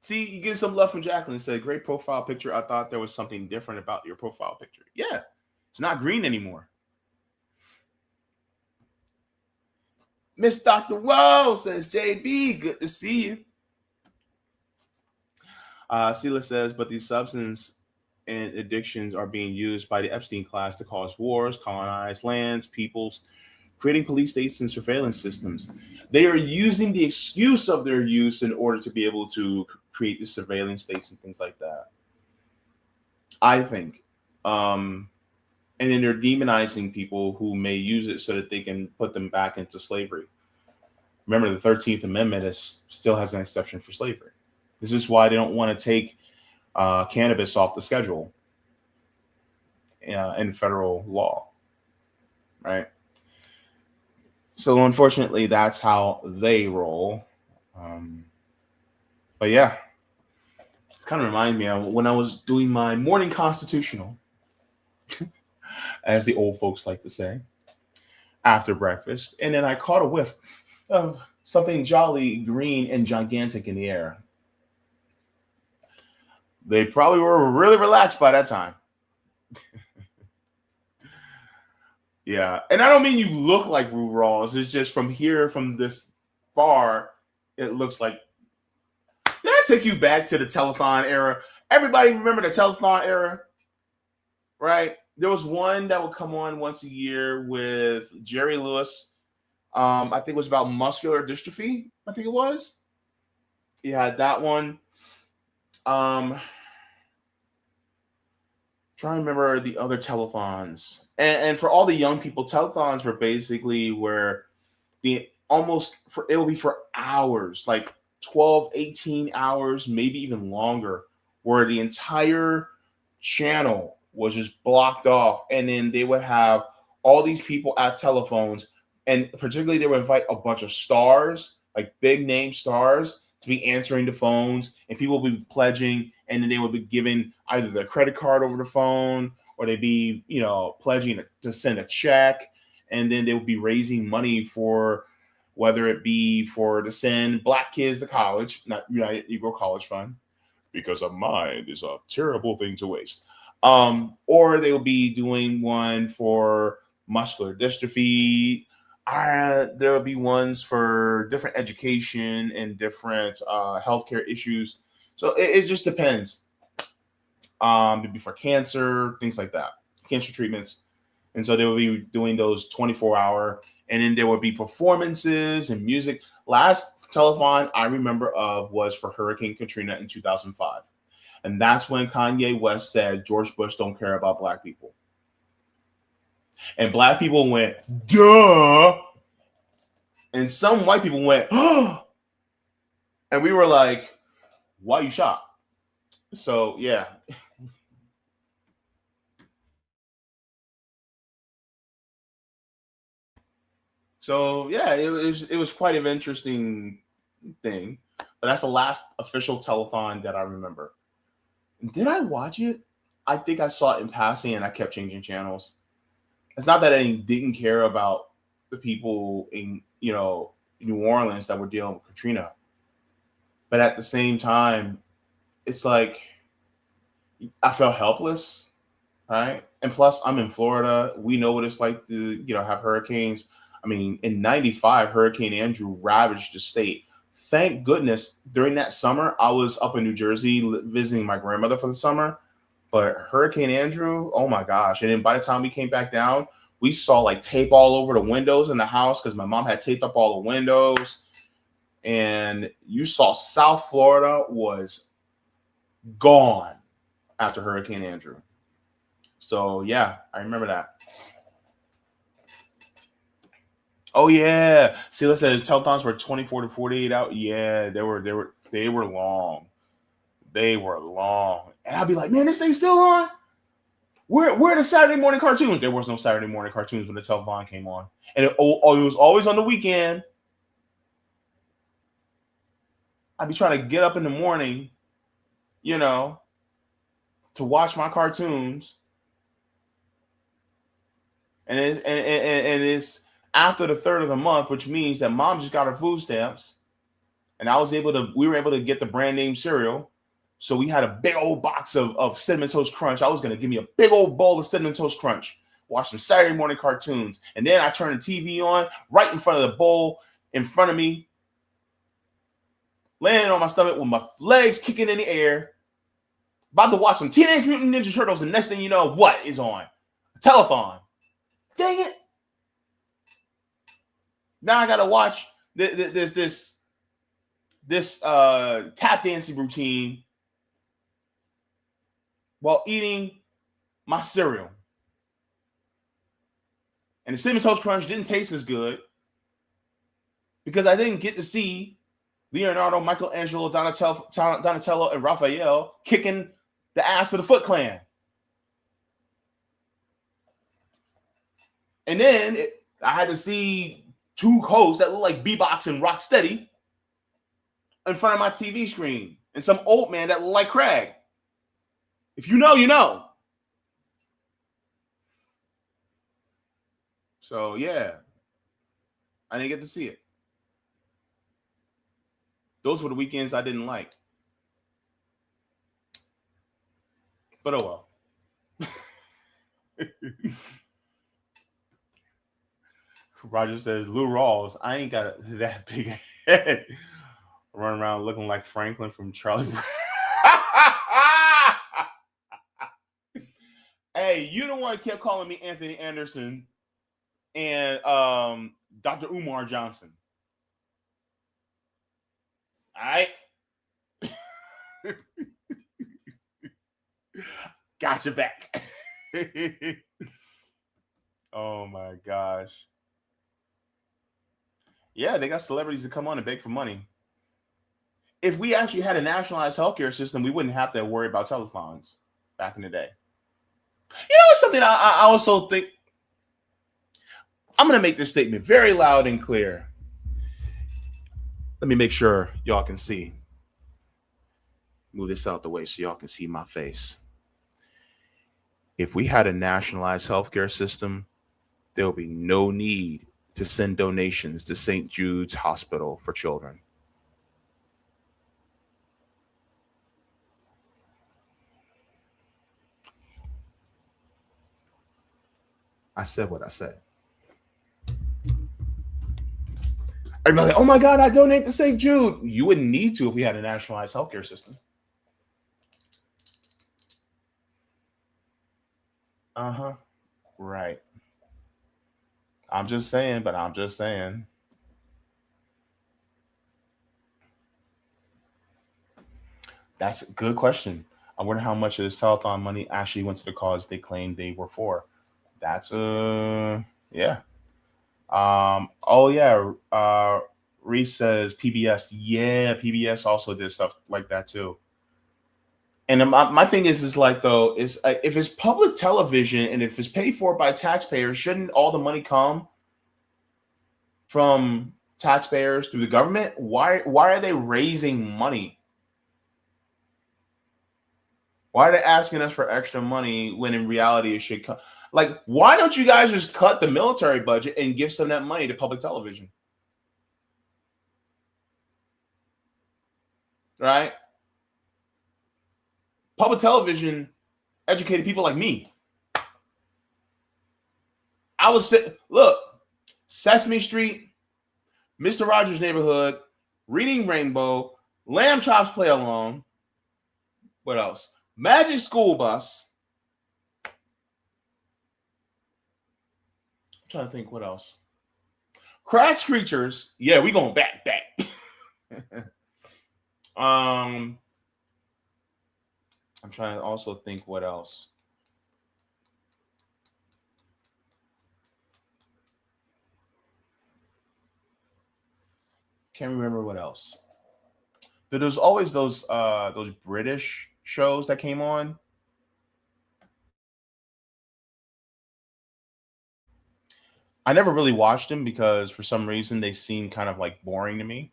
See, you get some love from Jacqueline. Said, great profile picture. I thought there was something different about your profile picture. Yeah, it's not green anymore. Miss Dr. Woe says, JB, good to see you. Sela says, but these substance and addictions are being used by the Epstein class to cause wars, colonize lands, peoples, creating police states and surveillance systems. They are using the excuse of their use in order to be able to create the surveillance states and things like that, I think. And then they're demonizing people who may use it so that they can put them back into slavery. Remember, the 13th Amendment still has an exception for slavery. This is why they don't want to take cannabis off the schedule in federal law, right? So unfortunately, that's how they roll. But yeah, it kind of reminds me of when I was doing my morning constitutional, as the old folks like to say, after breakfast. And then I caught a whiff of something jolly green and gigantic in the air. They probably were really relaxed by that time. Yeah. And I don't mean you look like Lou Rawls. It's just from here, from this far, it looks like. Did I take you back to the telethon era? Everybody remember the telethon era? Right? There was one that would come on once a year with Jerry Lewis. I think it was about muscular dystrophy. I think it was. He had that one. Trying to remember the other telethons. And for all the young people, telethons were basically where it will be for hours, like 12, 18 hours, maybe even longer, where the entire channel was just blocked off. And then they would have all these people at telephones, and particularly they would invite a bunch of stars, like big name stars, to be answering the phones, and people would be pledging, and then they would be giving either their credit card over the phone, or they'd be, pledging to send a check, and then they would be raising money for, whether it be for to send black kids to college, not United Negro College Fund, because a mind is a terrible thing to waste. Or they will be doing one for muscular dystrophy. There will be ones for different education and different healthcare issues. So it just depends. Maybe for cancer, things like that. cancer treatments. And so they would be doing those 24-hour, and then there would be performances and music. Last telethon I remember of was for Hurricane Katrina in 2005. And that's when Kanye West said, George Bush don't care about black people. And black people went, duh. And some white people went, oh. And we were like, why you shocked? So, yeah. So, yeah, it was quite an interesting thing. But that's the last official telethon that I remember. Did I watch it? I think I saw it in passing and I kept changing channels. It's not that I didn't care about the people in, New Orleans that were dealing with Katrina. But at the same time, it's like I felt helpless, right? And plus, I'm in Florida. We know what it's like to, have hurricanes. I mean, in 95, Hurricane Andrew ravaged the state. Thank goodness during that summer, I was up in New Jersey visiting my grandmother for the summer. But Hurricane Andrew, oh my gosh. And then by the time we came back down, we saw like tape all over the windows in the house because my mom had taped up all the windows. And you saw South Florida was gone after Hurricane Andrew. So yeah, I remember that. Oh yeah. See, let's say telethons were 24 to 48 out. Yeah, they were long. They were long. And I'd be like, man, this thing's still on? Where are the Saturday morning cartoons? There was no Saturday morning cartoons when the telethon came on. And it was always on the weekend. I'd be trying to get up in the morning, to watch my cartoons. And it's after the 3rd of the month, which means that mom just got her food stamps. And we were able to get the brand name cereal. So we had a big old box of Cinnamon Toast Crunch. I was going to give me a big old bowl of Cinnamon Toast Crunch, watch some Saturday morning cartoons. And then I turned the TV on right in front of the bowl in front of me, laying on my stomach with my legs kicking in the air, about to watch some Teenage Mutant Ninja Turtles. And next thing you know, what is on? A telethon. Dang it. Now I got to watch this tap dancing routine while eating my cereal. And the Cinnamon Toast Crunch didn't taste as good because I didn't get to see Leonardo, Michelangelo, Donatello, and Raphael kicking the ass of the Foot Clan. And then I had to see two hosts that look like Bebox and Rocksteady in front of my TV screen, and some old man that looked like Craig. If you know, you know. So, yeah. I didn't get to see it. Those were the weekends I didn't like. But oh well. Roger says, Lou Rawls, I ain't got that big head. Run around looking like Franklin from Charlie Brown. Hey, you the one kept calling me Anthony Anderson and Dr. Umar Johnson. All right. Got your back. Oh my gosh. Yeah, they got celebrities to come on and beg for money. If we actually had a nationalized healthcare system, we wouldn't have to worry about telethons back in the day. It's something I also think. I'm going to make this statement very loud and clear. Let me make sure y'all can see. Move this out the way so y'all can see my face. If we had a nationalized healthcare system, there will be no need to send donations to St. Jude's Hospital for Children. I said what I said. Everybody, oh my God, I donate to St. Jude. You wouldn't need to if we had a nationalized healthcare system. Uh-huh. Right. I'm just saying, but I'm just saying. That's a good question. I wonder how much of this telethon money actually went to the cause they claimed they were for. That's yeah. Oh yeah. Reese says PBS. Yeah, PBS also did stuff like that too. And my thing is like though is if it's public television and if it's paid for by taxpayers, shouldn't all the money come from taxpayers through the government? Why are they raising money? Why are they asking us for extra money when in reality it should come? Like, why don't you guys just cut the military budget and give some of that money to public television? Right? Public television educated people like me. I was look, Sesame Street, Mr. Rogers' Neighborhood, Reading Rainbow, Lamb Chops Play Along. What else? Magic School Bus. I'm trying to think what else. Crash Creatures. Yeah, we going back. I'm trying to also think what else. Can't remember what else. But there's always those British shows that came on. I never really watched them because for some reason they seem kind of like boring to me.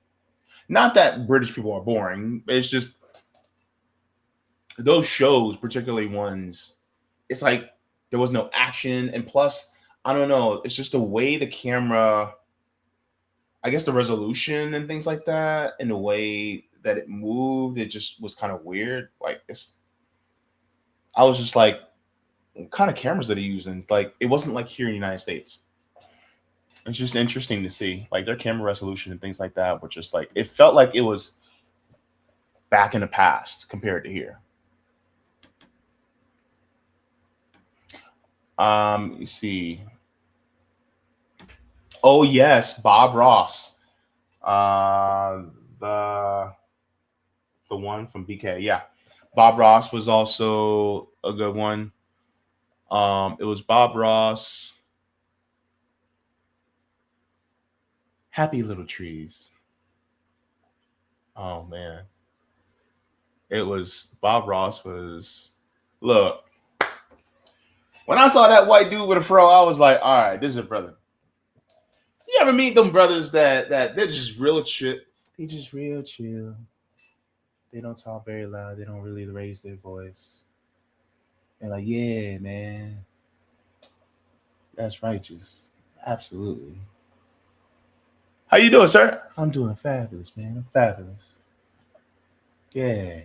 Not that British people are boring, it's just those shows, particularly ones, it's like there was no action. And plus, I don't know, it's just the way the camera, I guess the resolution and things like that, and the way that it moved, it just was kind of weird. Like I was just like, what kind of cameras are they using? Like, it wasn't like here in the United States. It's just interesting to see, like their camera resolution and things like that were just like it felt like it was back in the past compared to here. You see. Oh yes, Bob Ross. The one from BK. Yeah. Bob Ross was also a good one. It was Bob Ross. Happy Little Trees. Oh man. It was Bob Ross was look. When I saw that white dude with a fro, I was like, all right, this is a brother. You ever meet them brothers that they're just real chill? They just real chill. They don't talk very loud. They don't really raise their voice. They're like, yeah, man, that's righteous. Absolutely. How you doing, sir? I'm doing fabulous, man. I'm fabulous. Yeah.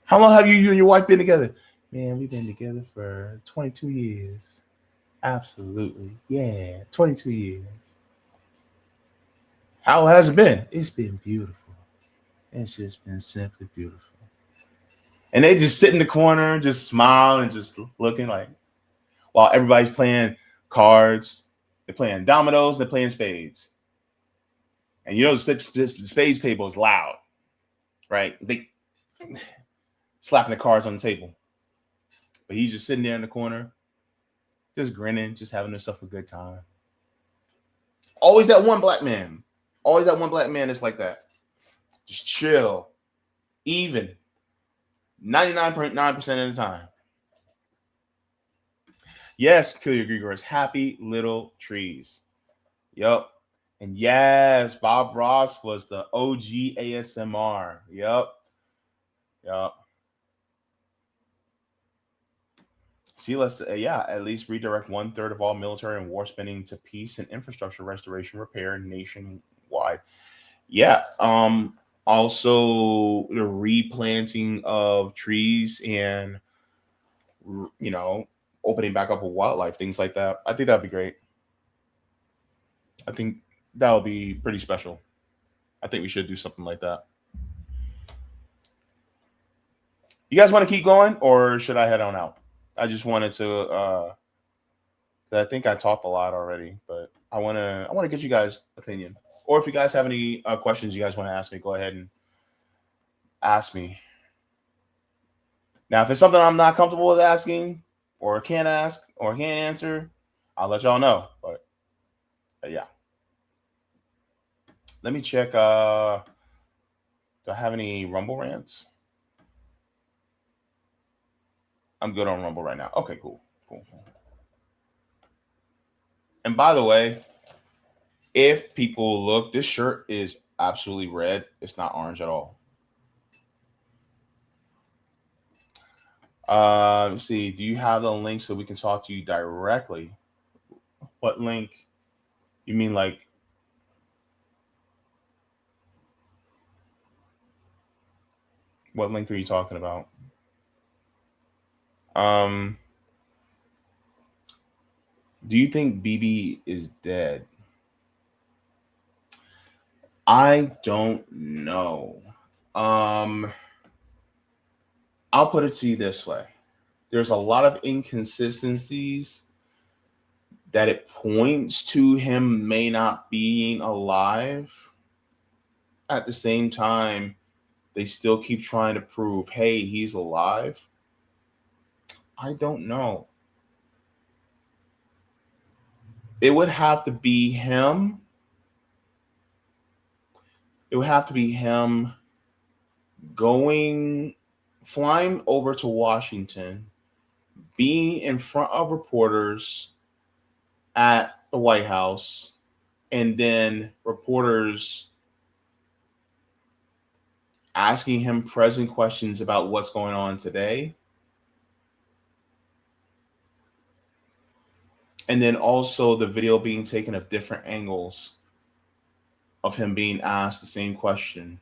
How long have you and your wife been together? Man, we've been together for 22 years. Absolutely. Yeah, 22 years. How has it been? It's been beautiful. It's just been simply beautiful. And they just sit in the corner, just smile and just looking like while everybody's playing cards, they're playing dominoes, they're playing spades. And you know the spades table is loud, right? They slapping the cards on the table. But he's just sitting there in the corner, just grinning, just having himself a good time. Always that one black man. Always that one black man that's like that. Just chill. Even. 99.9% of the time. Yes, Kill Your Grigors. Happy Little Trees. Yup. And yes, Bob Ross was the OG ASMR. Yup. See, let's at least redirect 1/3 of all military and war spending to peace and infrastructure restoration repair nationwide. Yeah. Also the replanting of trees and opening back up of wildlife, things like that. I think that'd be great. I think that would be pretty special. I think we should do something like that. You guys want to keep going or should I head on out? I just wanted to. I think I talked a lot already, but I want to get you guys' opinion. Or if you guys have any questions you guys want to ask me, go ahead and ask me. Now, if it's something I'm not comfortable with asking, or can't ask, or can't answer, I'll let y'all know. But yeah, let me check. Do I have any Rumble rants? I'm good on Rumble right now. Okay, cool. And by the way, if people look, this shirt is absolutely red. It's not orange at all. Let's see. Do you have the link so we can talk to you directly? What link? You mean like? What link are you talking about? Um, do you think BB is dead? I don't know. Um, I'll put it to you this way. There's a lot of inconsistencies that it points to him may not being alive. At the same time, they still keep trying to prove, hey, he's alive. I don't know. It would have to be him. It would have to be him flying over to Washington, being in front of reporters at the White House, and then reporters asking him present questions about what's going on today. And then also the video being taken of different angles of him being asked the same question.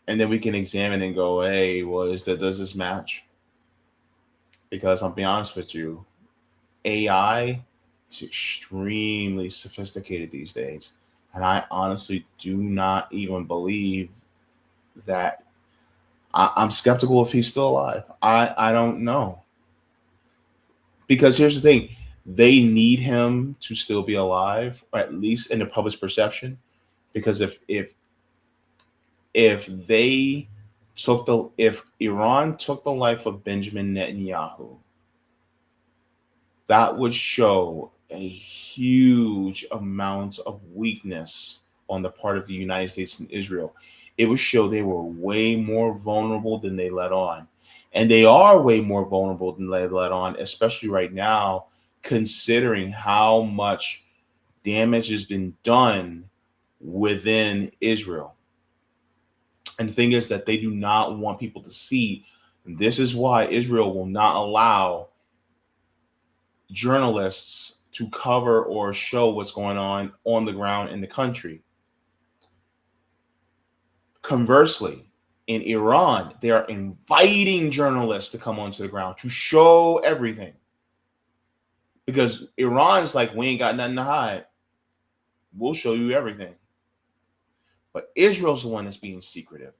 And then we can examine and go, hey, does this match? Because I'll be honest with you, AI is extremely sophisticated these days. And I honestly do not even believe that. I'm skeptical if he's still alive. I don't know. Because here's the thing, they need him to still be alive, or at least in the public's perception. Because if Iran took the life of Benjamin Netanyahu, that would show a huge amount of weakness on the part of the United States and Israel. It would show they were way more vulnerable than they let on. And they are way more vulnerable than they let on, especially right now, considering how much damage has been done within Israel. And the thing is that they do not want people to see. And this is why Israel will not allow journalists to cover or show what's going on the ground in the country. Conversely, in Iran, they are inviting journalists to come onto the ground to show everything. Because Iran's like, we ain't got nothing to hide. We'll show you everything. But Israel's the one that's being secretive.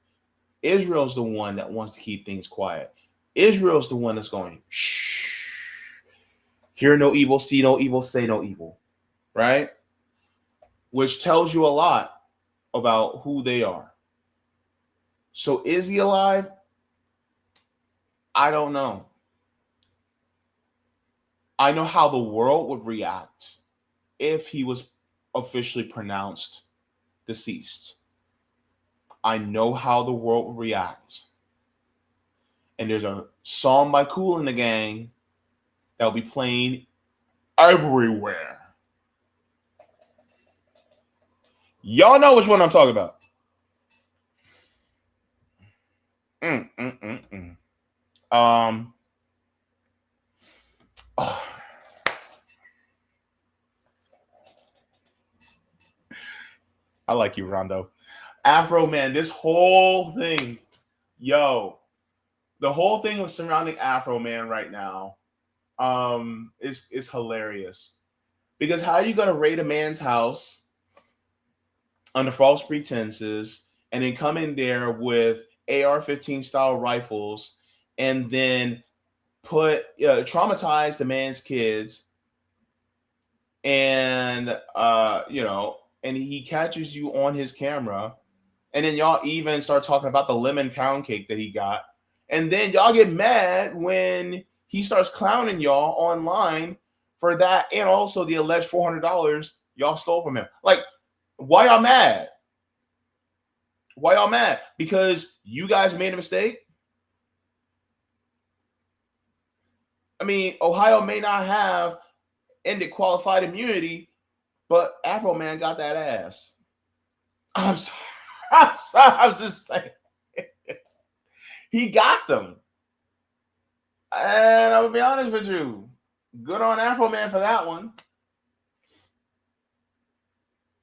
Israel's the one that wants to keep things quiet. Israel's the one that's going, shh. Hear no evil, see no evil, say no evil. Right? Which tells you a lot about who they are. So is he alive? I don't know. I know how the world would react if he was officially pronounced deceased. I know how the world would react. And there's a song by Kool and the Gang that will be playing everywhere. Y'all know which one I'm talking about. Oh. I like you, Rondo. Afro Man, this whole thing, the whole thing of surrounding Afro Man right now, is hilarious. Because how are you gonna raid a man's house under false pretenses and then come in there with AR-15 style rifles and then traumatize the man's kids, and and he catches you on his camera, and then y'all even start talking about the lemon pound cake that he got, and then y'all get mad when he starts clowning y'all online for that, and also the alleged $400 y'all stole from him. Like, why y'all mad? Why y'all mad? Because you guys made a mistake? I mean, Ohio may not have ended qualified immunity, but Afro Man got that ass. I'm sorry. I'm sorry. I'm just saying. He got them. And I'm going to be honest with you. Good on Afro Man for that one.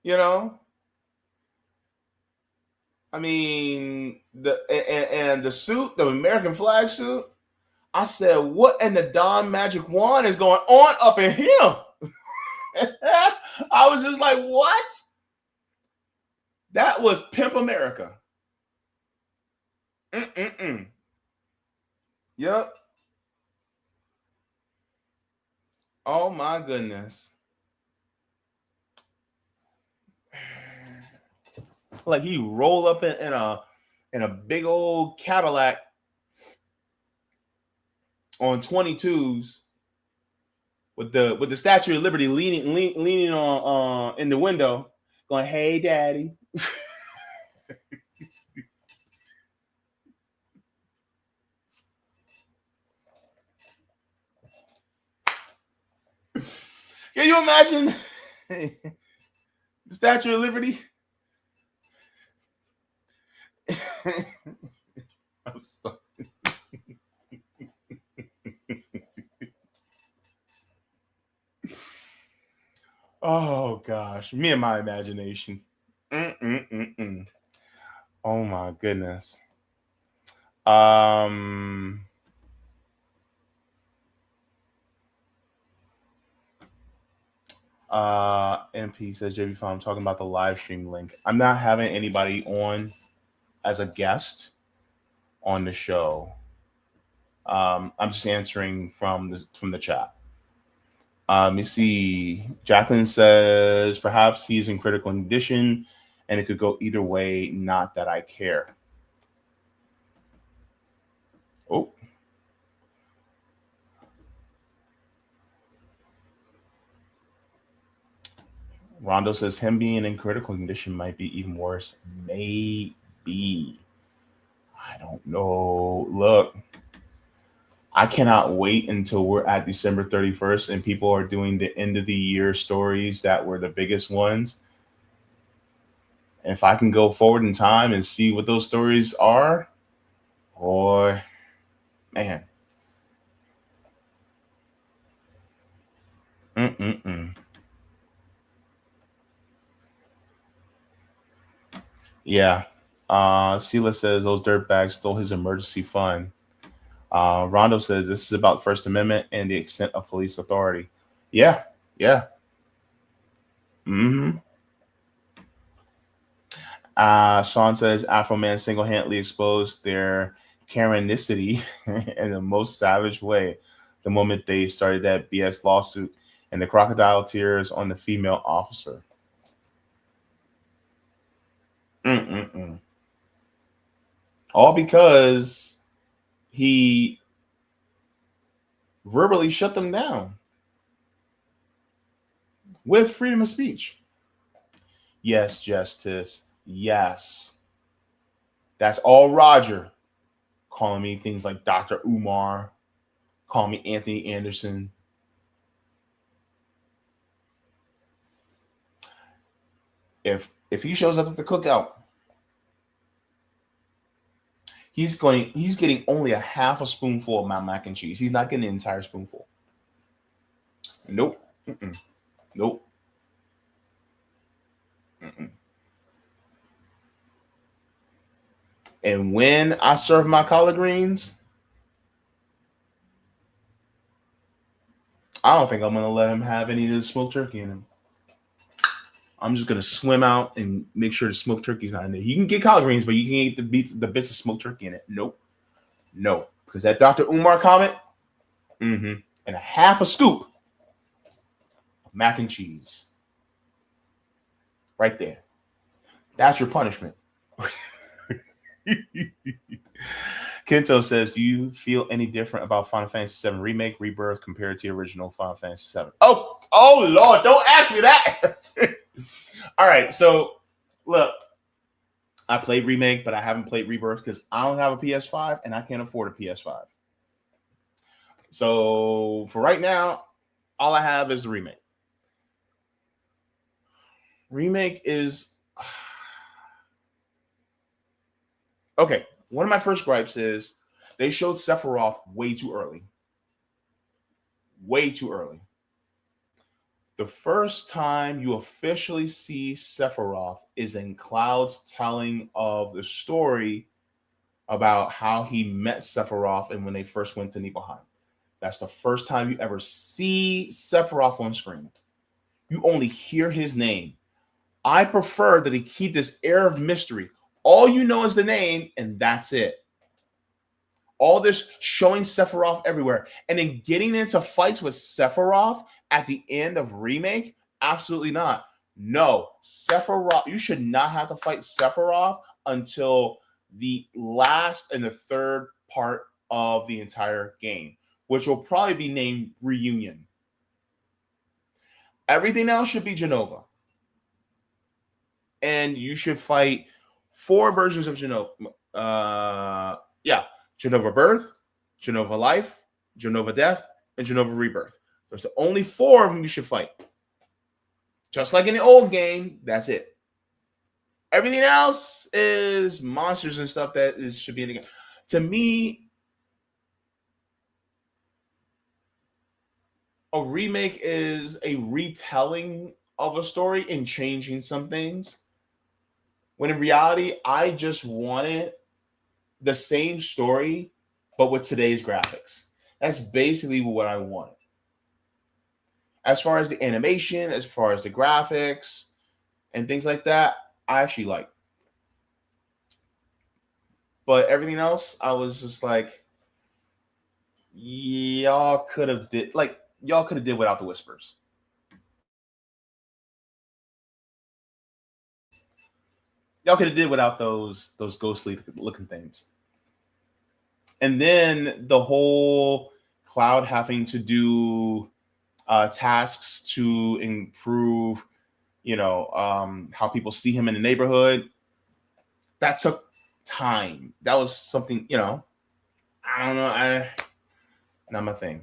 You know? I mean, the suit, the American flag suit, I said, what in the Don Magic Wand is going on up in here? I was just like, what? That was Pimp America. Yep. Oh my goodness. Like he rolled up in a big old Cadillac on 22s with the Statue of Liberty leaning on in the window, going, "Hey, Daddy." Can you imagine the Statue of Liberty? I'm sorry. Oh gosh, me and my imagination. Oh my goodness. MP says, Jaybefaunt, I'm talking about the live stream link. I'm not having anybody on as a guest on the show. I'm just answering from the chat. You see, Jacqueline says perhaps he's in critical condition, and it could go either way. Not that I care. Oh. Rondo says him being in critical condition might be even worse. Maybe. I don't know. Look, I cannot wait until we're at December 31st and people are doing the end of the year stories that were the biggest ones. And if I can go forward in time and see what those stories are, boy, man. Yeah. Sela says those dirtbags stole his emergency fund. Rondo says this is about First Amendment and the extent of police authority. Yeah. Sean says Afro Man single-handedly exposed their Karenicity in the most savage way the moment they started that BS lawsuit and the crocodile tears on the female officer. All because he verbally shut them down with freedom of speech. Yes, Justice. Yes. That's all Roger. Calling me things like Dr. Umar. Calling me Anthony Anderson. If he shows up at the cookout, he's getting only a half a spoonful of my mac and cheese. He's not getting an entire spoonful. Nope. Nope. And when I serve my collard greens, I don't think I'm going to let him have any of the smoked turkey in him. I'm just going to swim out and make sure the smoked turkey's not in there. You can get collard greens, but you can eat the bits of smoked turkey in it. Nope. No. Because that Dr. Umar comment, And a half a scoop of mac and cheese. Right there. That's your punishment. Kento says, do you feel any different about Final Fantasy VII Remake, Rebirth compared to the original Final Fantasy VII? Oh Lord, don't ask me that. All right, so look, I played Remake, but I haven't played Rebirth because I don't have a PS5 and I can't afford a PS5. So for right now, all I have is the Remake. Remake is... Okay, one of my first gripes is they showed Sephiroth way too early. Way too early. The first time you officially see Sephiroth is in Cloud's telling of the story about how he met Sephiroth and when they first went to Nibelheim. That's the first time you ever see Sephiroth on screen. You only hear his name. I prefer that he keep this air of mystery. All you know is the name, and that's it. All this showing Sephiroth everywhere. And then getting into fights with Sephiroth at the end of Remake? Absolutely not. No, Sephiroth, you should not have to fight Sephiroth until the last and the third part of the entire game, which will probably be named Reunion. Everything else should be Jenova. And you should fight 4 versions of Jenova. Jenova Birth, Jenova Life, Jenova Death, and Jenova Rebirth. There's the only 4 of them you should fight. Just like in the old game, that's it. Everything else is monsters and stuff that should be in the game. To me, a remake is a retelling of a story and changing some things. When in reality, I just wanted the same story, but with today's graphics. That's basically what I wanted. As far as the animation, as far as the graphics, and things like that, I actually like. But everything else, I was just like, y'all could have did without the whispers. Y'all could have did without those ghostly looking things. And then the whole Cloud having to do tasks to improve, how people see him in the neighborhood. That took time. That was something, I don't know. Not my thing,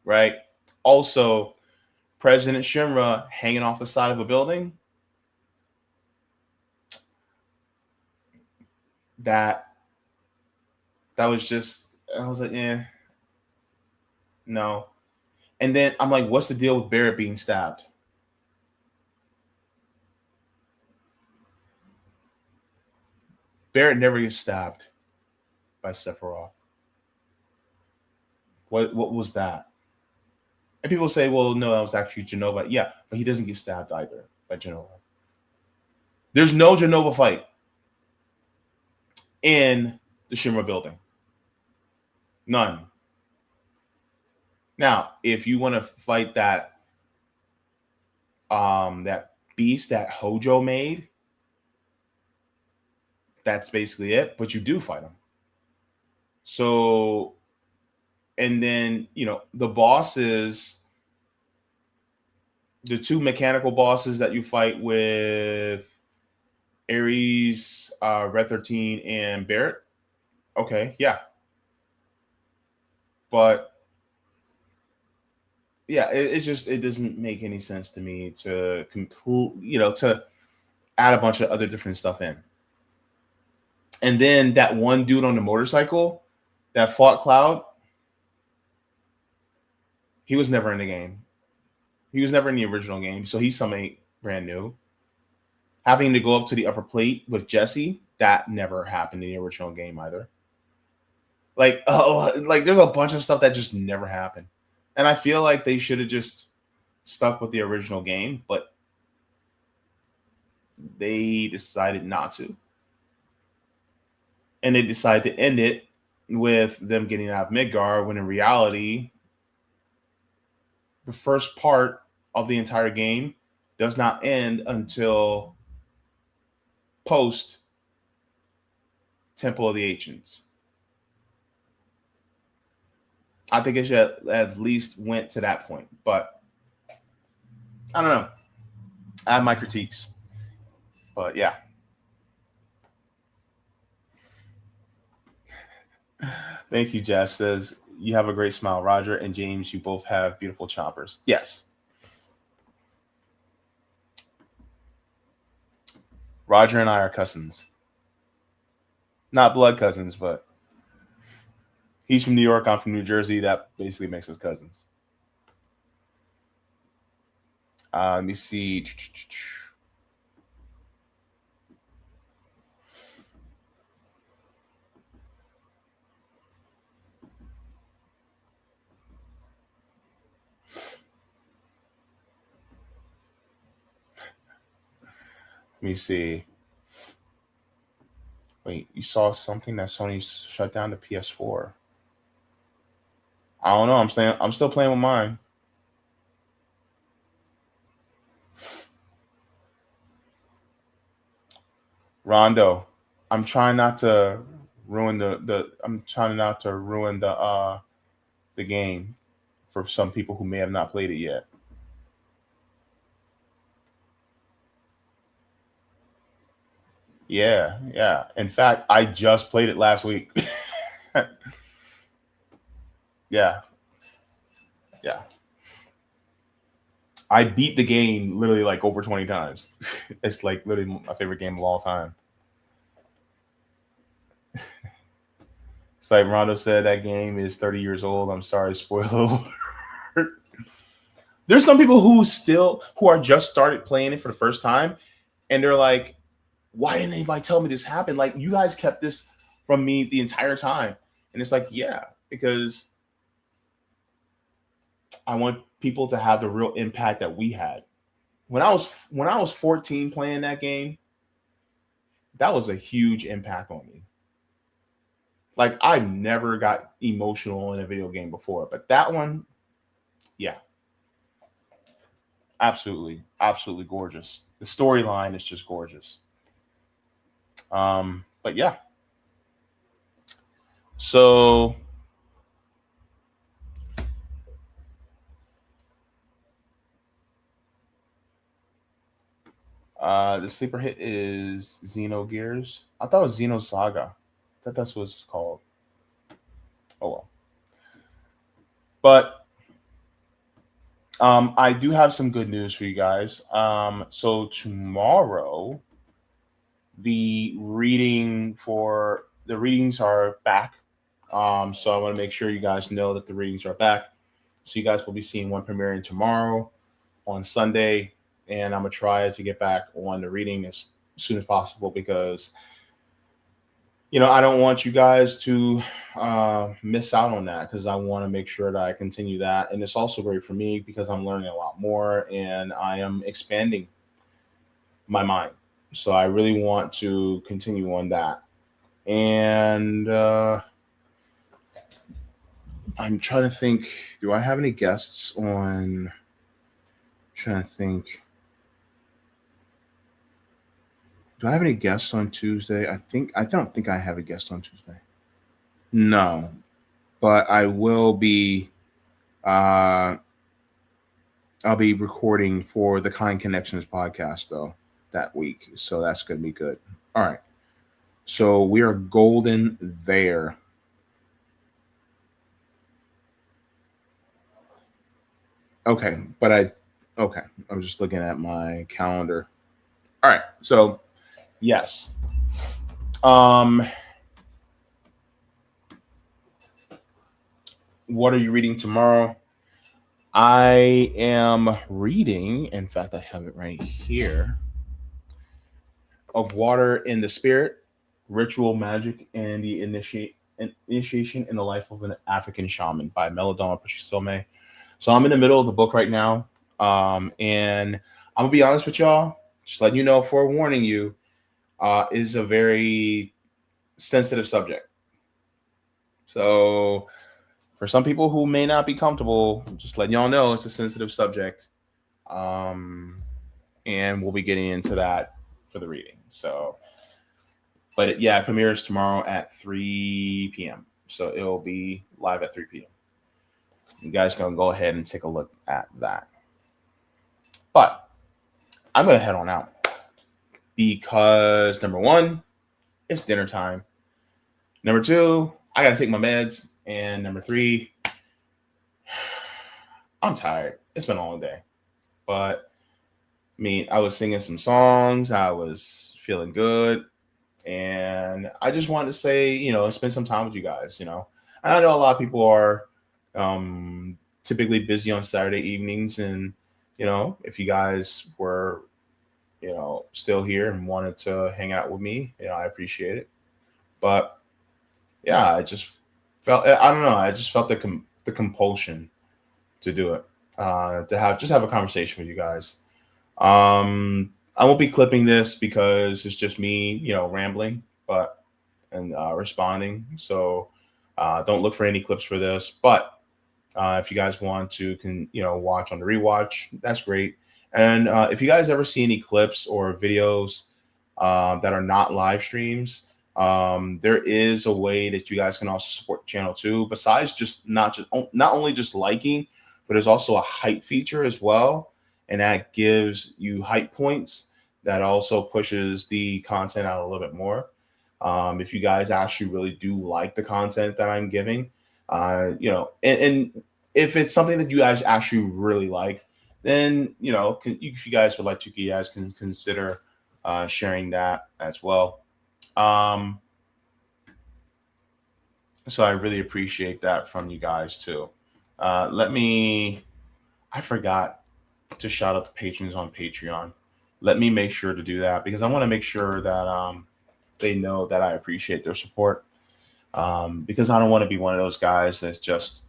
right? Also, President Shinra hanging off the side of a building. That was just, I was like, no. And then I'm like, what's the deal with Barrett being stabbed? Barrett never gets stabbed by Sephiroth. What was that? And people say, well, no, that was actually Jenova. Yeah, but he doesn't get stabbed either by Jenova. There's no Jenova fight in the Shinra building. None. Now, if you want to fight that beast that Hojo made, that's basically it. But you do fight him. So, and then, the bosses, the 2 mechanical bosses that you fight with Ares, Red 13, and Barrett. Okay, yeah. But yeah, it doesn't make any sense to me to to add a bunch of other different stuff in. And then that one dude on the motorcycle that fought Cloud, he was never in the game. He was never in the original game, so he's somebody brand new. Having to go up to the upper plate with Jesse, that never happened in the original game either. Like there's a bunch of stuff that just never happened. And I feel like they should have just stuck with the original game, but they decided not to. And they decided to end it with them getting out of Midgar, when in reality, the first part of the entire game does not end until post Temple of the Ancients. I think it should at least went to that point, but I don't know. I have my critiques, but yeah. Thank you, Jess. Says you have a great smile, Roger and James. You both have beautiful choppers. Yes. Roger and I are cousins. Not blood cousins, but he's from New York. I'm from New Jersey. That basically makes us cousins. Let me see. Let me see. Wait, you saw something that Sony shut down the PS4? I don't know. I'm still playing with mine. Rondo, I'm trying not to ruin the game for some people who may have not played it yet. Yeah. In fact, I just played it last week. Yeah. I beat the game literally like over 20 times. It's like literally my favorite game of all time. It's like Rondo said, that game is 30 years old. I'm sorry, spoiler alert. There's some people who are just started playing it for the first time, and they're like, why didn't anybody tell me this happened? Like, you guys kept this from me the entire time. And it's like, yeah, because I want people to have the real impact that we had. When I was 14 playing that game, that was a huge impact on me. Like, I never got emotional in a video game before, but that one, yeah. Absolutely gorgeous. The storyline is just gorgeous. But yeah. So the sleeper hit is Xenogears. I thought it was Xenosaga. I thought that's what it's called. Oh well. But I do have some good news for you guys. So tomorrow, the readings are back. So I want to make sure you guys know that the readings are back. So you guys will be seeing one premiering tomorrow on Sunday, and I'm gonna try to get back on the reading as soon as possible because I don't want you guys to miss out on that because I want to make sure that I continue that. And it's also great for me because I'm learning a lot more and I am expanding my mind. So I really want to continue on that. And I'm trying to think, do I have any guests on? I'm trying to think. Do I have any guests on Tuesday? I don't think I have a guest on Tuesday. No, but I will be. I'll be recording for the Kind Connections podcast though that week, so that's gonna be good. All right, so we are golden there. Okay, I'm just looking at my calendar. All right, so yes. What are you reading tomorrow? I am reading, in fact, I have it right here, Of Water in the Spirit, Ritual Magic and the Initiation in the Life of an African Shaman by Melodama Prishisome. So I'm in the middle of the book right now. And I'm going to be honest with y'all, just letting you know, forewarning you, is a very sensitive subject. So for some people who may not be comfortable, just letting y'all know it's a sensitive subject. And we'll be getting into that for the reading. So, but it premieres tomorrow at 3 p.m. So it'll be live at 3 p.m. You guys can go ahead and take a look at that. But I'm going to head on out because number one, it's dinner time. Number two, I got to take my meds. And number three, I'm tired. It's been a long day. But I mean, I was singing some songs. I was feeling good. And I just wanted to say, spend some time with you guys, And I know a lot of people are typically busy on Saturday evenings. And, if you guys were, still here and wanted to hang out with me, I appreciate it. But yeah, I just felt, I don't know, I just felt the compulsion to do it, to have a conversation with you guys. I won't be clipping this because it's just me, rambling, and responding. So don't look for any clips for this. But if you guys want to, watch on the rewatch, that's great. And if you guys ever see any clips or videos that are not live streams, there is a way that you guys can also support the channel too. Besides not only just liking, but there's also a hype feature as well, and that gives you hype points. That also pushes the content out a little bit more. If you guys actually really do like the content that I'm giving, and if it's something that you guys actually really like, then if you guys would like to, you guys can consider sharing that as well. So I really appreciate that from you guys too. I forgot to shout out the patrons on Patreon. Let me make sure to do that because I want to make sure that they know that I appreciate their support. Because I don't want to be one of those guys that just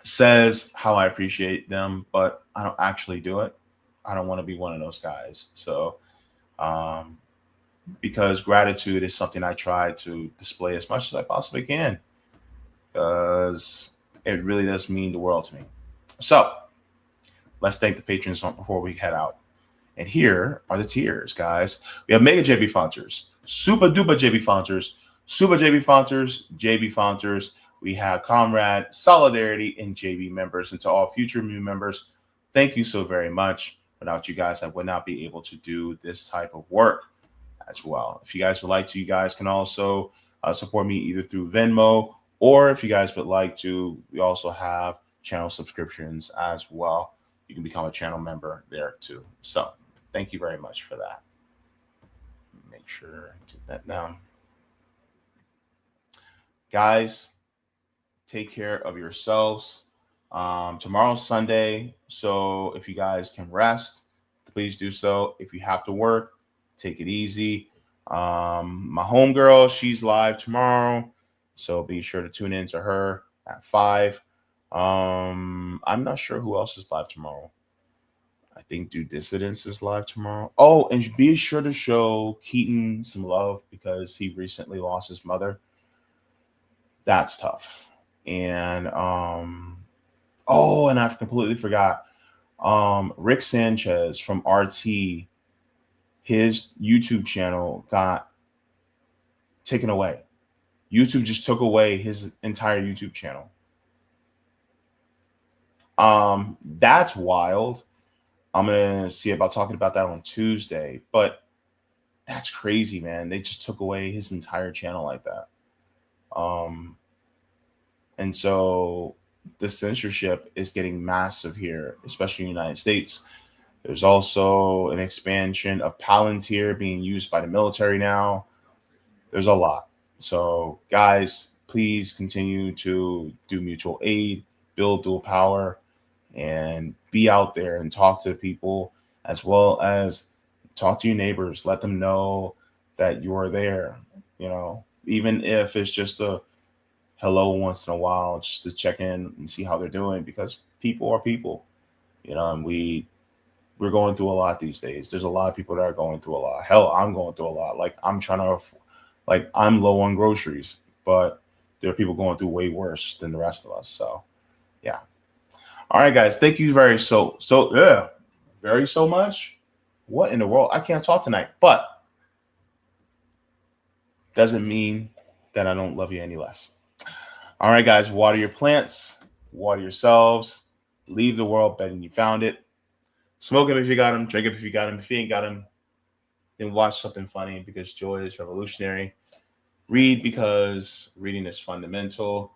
says how I appreciate them, but I don't actually do it. I don't want to be one of those guys. So, because gratitude is something I try to display as much as I possibly can, because it really does mean the world to me. So, let's thank the patrons before we head out. And here are the tiers, guys. We have Mega Jaybefaunters, Super Duper Jaybefaunters, Super Jaybefaunters, Jaybefaunters. We have Comrade, Solidarity, and JB members. And to all future new members, thank you so very much. Without you guys, I would not be able to do this type of work as well. If you guys would like to, you guys can also support me either through Venmo, or if you guys would like to, we also have channel subscriptions as well. You can become a channel member there too. So thank you very much for that. Make sure to get that down. Guys, take care of yourselves. Tomorrow's Sunday, so if you guys can rest, please do so. If you have to work, take it easy. My homegirl, she's live tomorrow, so be sure to tune in to her at 5. I'm not sure who else is live tomorrow. I think Due Dissidence is live tomorrow. Oh, and be sure to show Keaton some love because he recently lost his mother. That's tough. And and I completely forgot. Rick Sanchez from RT, his YouTube channel got taken away. YouTube just took away his entire YouTube channel. That's wild. I'm gonna see about talking about that on Tuesday, but that's crazy, man. They just took away his entire channel like that. And so the censorship is getting massive here, especially in the United States. There's also an expansion of Palantir being used by the military now. There's a lot. So guys, please continue to do mutual aid, build dual power, and be out there and talk to people, as well as talk to your neighbors. Let them know that you are there, even if it's just a hello once in a while, just to check in and see how they're doing, because people are people, and we're going through a lot these days. There's a lot of people that are going through a lot. Hell, I'm going through a lot. Like I'm low on groceries, but there are people going through way worse than the rest of us. So, yeah. All right, guys. Thank you very so much. What in the world? I can't talk tonight, but doesn't mean that I don't love you any less. All right, guys. Water your plants, water yourselves, leave the world better than you found it. Smoke them if you got them, drink them if you got them. If you ain't got them, then watch something funny because joy is revolutionary. Read because reading is fundamental.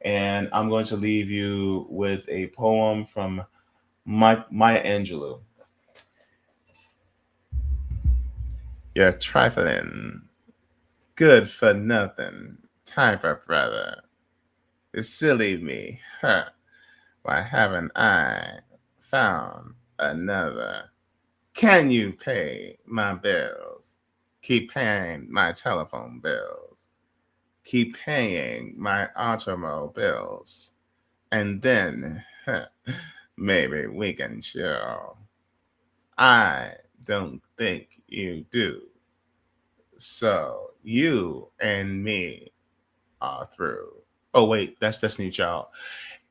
And I'm going to leave you with a poem from Maya Angelou. You're trifling, good for nothing type of brother. It's silly me, huh? Why haven't I found another? Can you pay my bills? Keep paying my telephone bills. Keep paying my automobiles. And then maybe we can chill. I don't think you do. So you and me are through. Oh, wait, that's Destiny Child.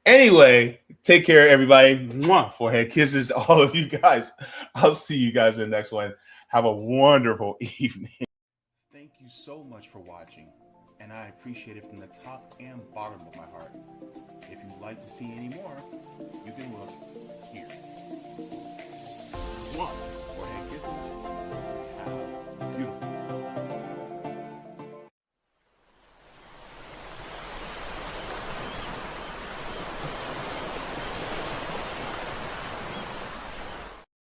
Anyway, take care, everybody. Mwah, forehead kisses, all of you guys. I'll see you guys in the next one. Have a wonderful evening. Thank you so much for watching, and I appreciate it from the top and bottom of my heart. If you'd like to see any more, you can look here. Mwah.